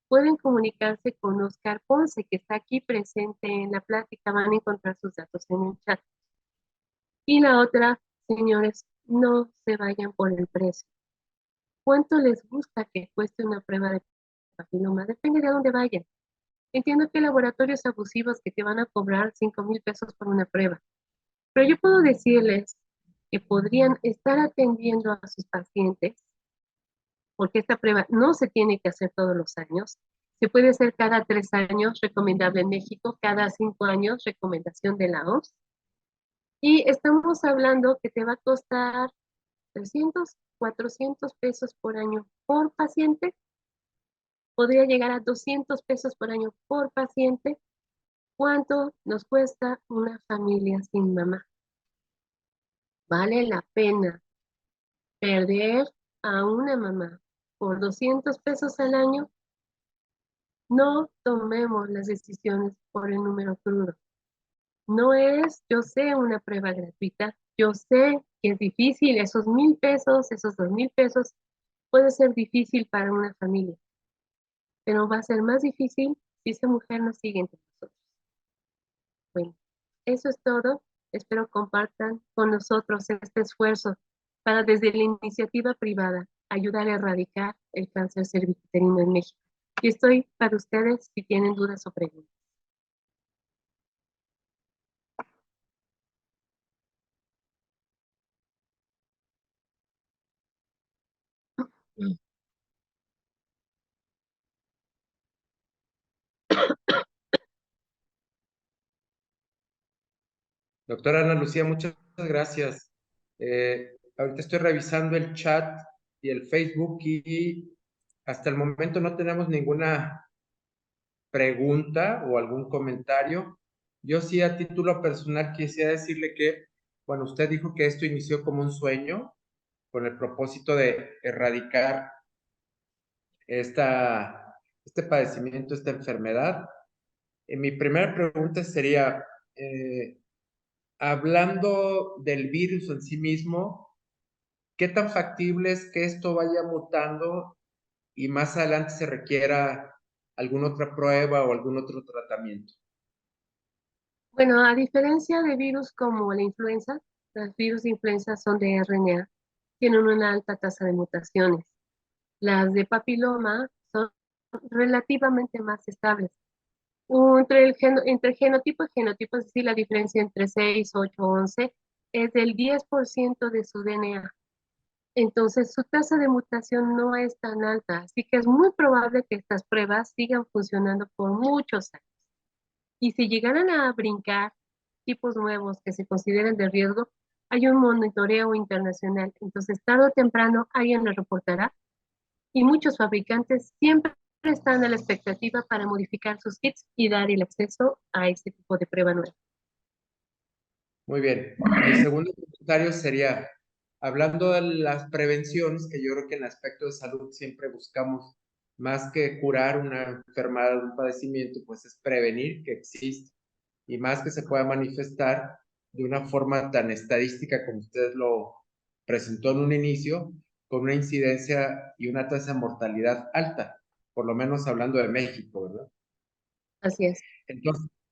pueden comunicarse con Oscar Ponce, que está aquí presente en la plática. Van a encontrar sus datos en el chat. Y la otra, señores, no se vayan por el precio. ¿Cuánto les gusta que cueste una prueba de papiloma? Depende de dónde vayan. Entiendo que hay laboratorios abusivos que te van a cobrar 5,000 pesos por una prueba, pero yo puedo decirles que podrían estar atendiendo a sus pacientes, porque esta prueba no se tiene que hacer todos los años. Se puede hacer cada 3 años, recomendable en México, cada 5 años, recomendación de la OMS. Y estamos hablando que te va a costar 300, 400 pesos por año por paciente. Podría llegar a 200 pesos por año por paciente. ¿Cuánto nos cuesta una familia sin mamá? Vale la pena perder a una mamá por 200 pesos al año. No tomemos las decisiones por el número crudo. No es, yo sé, una prueba gratuita. Yo sé que es difícil, esos 1,000 pesos, esos 2,000 pesos, puede ser difícil para una familia, pero va a ser más difícil si esa mujer no sigue entre nosotros. Bueno, eso es todo. Espero compartan con nosotros este esfuerzo para desde la iniciativa privada ayudar a erradicar el cáncer cervicuterino en México. Y estoy para ustedes si tienen dudas o preguntas. Doctora Ana Lucía, muchas gracias. Ahorita estoy revisando el chat y el Facebook y hasta el momento no tenemos ninguna pregunta o algún comentario. Yo sí a título personal quisiera decirle que, bueno, usted dijo que esto inició como un sueño con el propósito de erradicar este padecimiento, esta enfermedad. Mi primera pregunta sería, eh, hablando del virus en sí mismo, ¿qué tan factible es que esto vaya mutando y más adelante se requiera alguna otra prueba o algún otro tratamiento? Bueno, a diferencia de virus como la influenza, los virus de influenza son de RNA, tienen una alta tasa de mutaciones. Las de papiloma son relativamente más estables. Entre genotipo y genotipo, es decir, la diferencia entre 6, 8, 11, es del 10% de su DNA. Entonces, su tasa de mutación no es tan alta, así que es muy probable que estas pruebas sigan funcionando por muchos años. Y si llegaran a brincar tipos nuevos que se consideren de riesgo, hay un monitoreo internacional. Entonces, tarde o temprano alguien lo reportará y muchos fabricantes siempre están a la expectativa para modificar sus kits y dar el acceso a este tipo de prueba nueva. Muy bien. Mi segundo comentario sería, hablando de las prevenciones, que yo creo que en el aspecto de salud siempre buscamos más que curar una enfermedad, un padecimiento, pues es prevenir que existe y más que se pueda manifestar de una forma tan estadística como usted lo presentó en un inicio, con una incidencia y una tasa de mortalidad alta, por lo menos hablando de México, ¿verdad? Así es.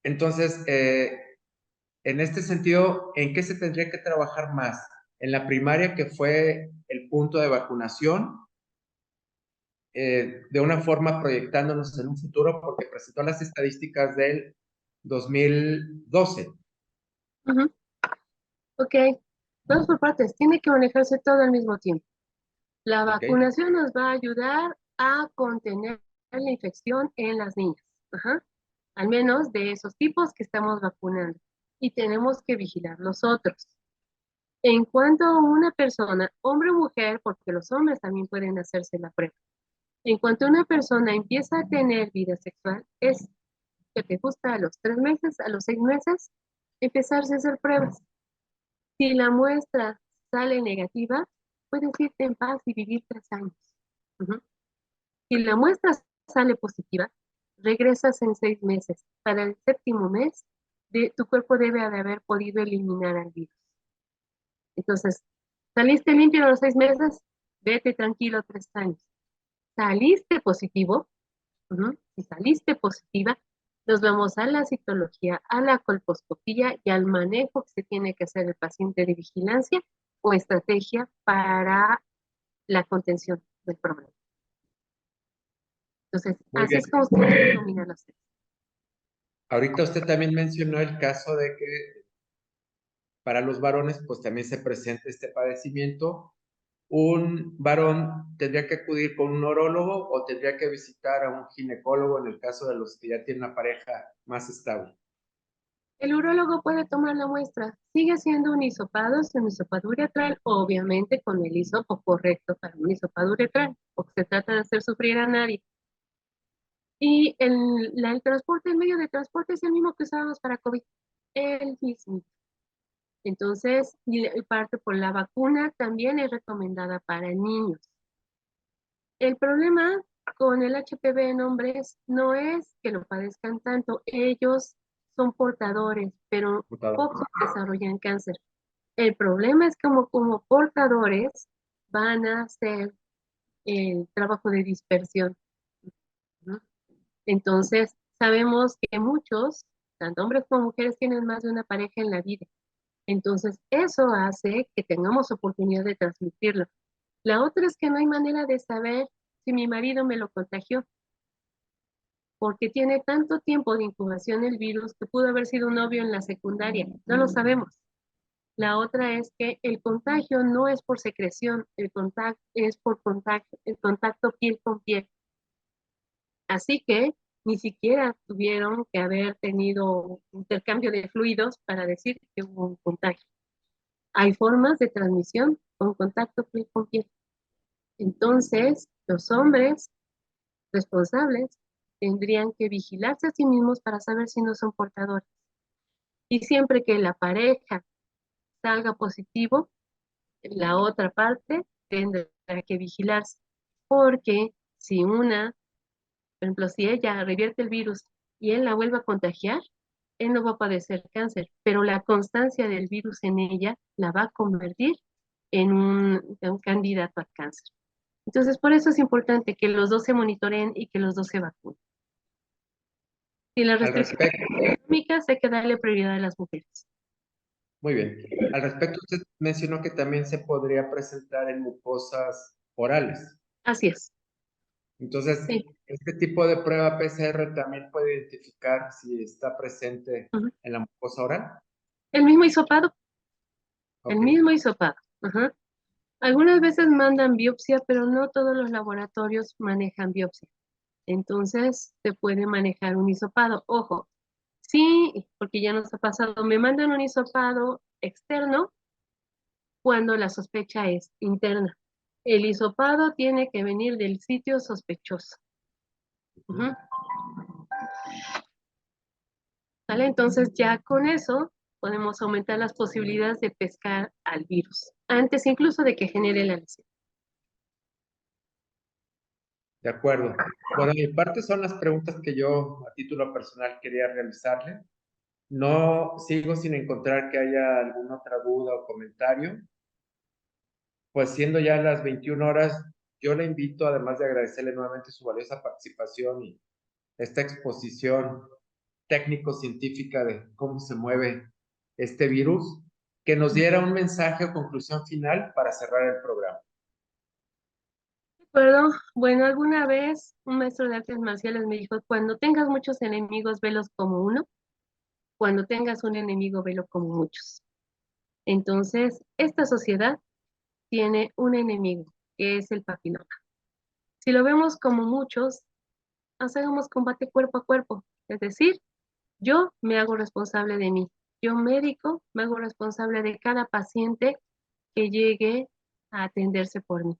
Entonces, en este sentido, ¿en qué se tendría que trabajar más? En la primaria, que fue el punto de vacunación, de una forma proyectándonos en un futuro, porque presentó las estadísticas del 2012. Ujú. Ok, vamos por partes. Tiene que manejarse todo al mismo tiempo. La ¿Ok? vacunación nos va a ayudar a contener la infección en las niñas. Ajá. Al menos de esos tipos que estamos vacunando. Y tenemos que vigilar los otros. En cuanto a una persona, hombre o mujer, porque los hombres también pueden hacerse la prueba. En cuanto una persona empieza a tener vida sexual, es que te gusta a los 3 meses, a los 6 meses, empezarse a hacer pruebas. Si la muestra sale negativa, puedes irte en paz y vivir 3 años. Ujú. Si la muestra sale positiva, regresas en 6 meses. Para el séptimo mes, tu cuerpo debe de haber podido eliminar al virus. Entonces, saliste limpio a los 6 meses, vete tranquilo 3 años. Saliste positivo, si saliste positiva, nos vamos a la citología, a la colposcopía y al manejo que se tiene que hacer el paciente de vigilancia o estrategia para la contención del problema. Entonces, Muy así bien. es como se denomina los sexos. Ahorita usted también mencionó el caso de que para los varones, pues también se presenta este padecimiento. ¿Un varón tendría que acudir con un urólogo o tendría que visitar a un ginecólogo en el caso de los que ya tienen una pareja más estable? El urólogo puede tomar la muestra. Sigue siendo un hisopado, es un hisopado uretral, obviamente con el hisopo correcto para un hisopado uretral, porque se trata de hacer sufrir a nadie. Y el transporte, el medio de transporte es el mismo que usábamos para COVID, el mismo. Entonces, y parte por la vacuna también es recomendada para niños. El problema con el HPV en hombres no es que lo padezcan tanto, ellos son portadores, pero pocos desarrollan cáncer. El problema es como portadores van a hacer el trabajo de dispersión, ¿no? Entonces, sabemos que muchos, tanto hombres como mujeres, tienen más de una pareja en la vida. Entonces, eso hace que tengamos oportunidad de transmitirlo. La otra es que no hay manera de saber si mi marido me lo contagió, porque tiene tanto tiempo de incubación el virus que pudo haber sido un novio en la secundaria. No lo sabemos. La otra es que el contagio no es por secreción, el contacto es por contacto, el contacto piel con piel. Así que ni siquiera tuvieron que haber tenido intercambio de fluidos para decir que hubo un contagio. Hay formas de transmisión con contacto piel con piel. Entonces, los hombres responsables tendrían que vigilarse a sí mismos para saber si no son portadores. Y siempre que la pareja salga positivo, la otra parte tendrá que vigilarse, porque si una, por ejemplo, si ella revierte el virus y él la vuelve a contagiar, él no va a padecer cáncer, pero la constancia del virus en ella la va a convertir en un candidato a cáncer. Entonces, por eso es importante que los dos se monitoreen y que los dos se vacunen. Si la Al restricción respecto, económica, hay que darle prioridad a las mujeres. muy bien. Al respecto, usted mencionó que también se podría presentar en mucosas orales. Así es. Entonces, Sí. este tipo de prueba PCR también puede identificar si está presente Ujú. en la mucosa oral. El mismo hisopado, el Ok, mismo hisopado. Ajá. Algunas veces mandan biopsia, pero no todos los laboratorios manejan biopsia. Entonces, se puede manejar un hisopado. Ojo, sí, porque ya nos ha pasado, me mandan un hisopado externo cuando la sospecha es interna. El hisopado tiene que venir del sitio sospechoso. Ujú. ¿Vale? Entonces ya con eso podemos aumentar las posibilidades de pescar al virus, antes incluso de que genere la lesión. de acuerdo. Bueno, de mi parte son las preguntas que yo a título personal quería realizarle. No sigo sin encontrar que haya alguna otra duda o comentario. Pues siendo ya las 21 horas, yo le invito, además de agradecerle nuevamente su valiosa participación y esta exposición técnico-científica de cómo se mueve este virus, que nos diera un mensaje o conclusión final para cerrar el programa. ¿De acuerdo? Bueno, alguna vez un maestro de artes marciales me dijo, cuando tengas muchos enemigos, velos como uno, cuando tengas un enemigo, velo como muchos. Entonces, esta sociedad tiene un enemigo, que es el papiloma. Si lo vemos como muchos, hacemos combate cuerpo a cuerpo, es decir, yo me hago responsable de mí. Yo médico me hago responsable de cada paciente que llegue a atenderse por mí.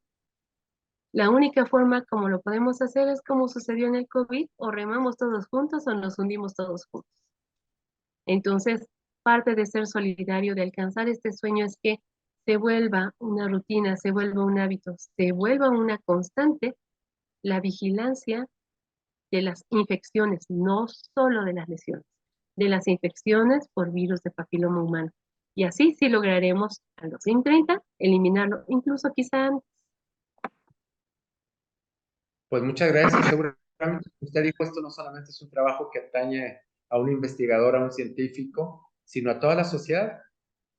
La única forma como lo podemos hacer es como sucedió en el COVID, o remamos todos juntos o nos hundimos todos juntos. Entonces, parte de ser solidario, de alcanzar este sueño, es que se vuelva una rutina, se vuelva un hábito, se vuelva una constante la vigilancia de las infecciones, no solo de las lesiones, de las infecciones por virus de papiloma humano. Y así sí lograremos al 2030 eliminarlo, incluso quizá antes. Pues muchas gracias. Seguramente usted dijo, esto no solamente es un trabajo que atañe a un investigador, a un científico, sino a toda la sociedad,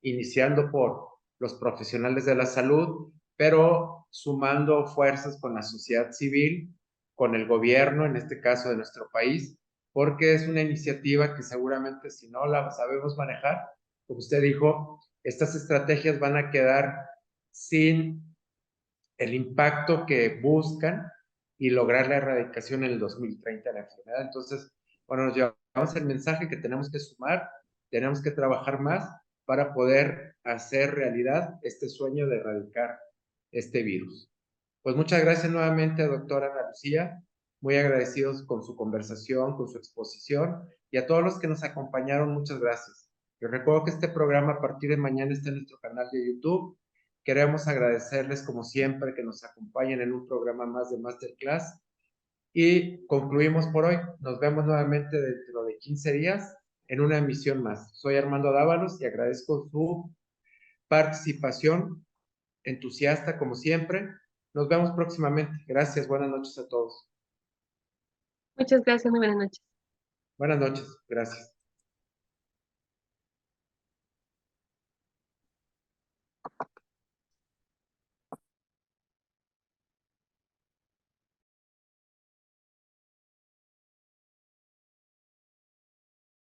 iniciando por los profesionales de la salud, pero sumando fuerzas con la sociedad civil, con el gobierno, en este caso de nuestro país, porque es una iniciativa que seguramente si no la sabemos manejar, como usted dijo, estas estrategias van a quedar sin el impacto que buscan y lograr la erradicación en el 2030 de la enfermedad. Entonces, bueno, nos llevamos el mensaje que tenemos que sumar, tenemos que trabajar más para poder hacer realidad este sueño de erradicar este virus. Pues muchas gracias nuevamente, doctora Ana Lucía. Muy agradecidos con su conversación, con su exposición y a todos los que nos acompañaron, muchas gracias. Les recuerdo que este programa a partir de mañana está en nuestro canal de YouTube. Queremos agradecerles como siempre que nos acompañen en un programa más de Masterclass y concluimos por hoy. Nos vemos nuevamente dentro de 15 días en una emisión más. Soy Armando Dávalos y agradezco su participación entusiasta como siempre. Nos vemos próximamente. Gracias. Buenas noches a todos. Muchas gracias, muy buenas noches. Buenas noches. Gracias.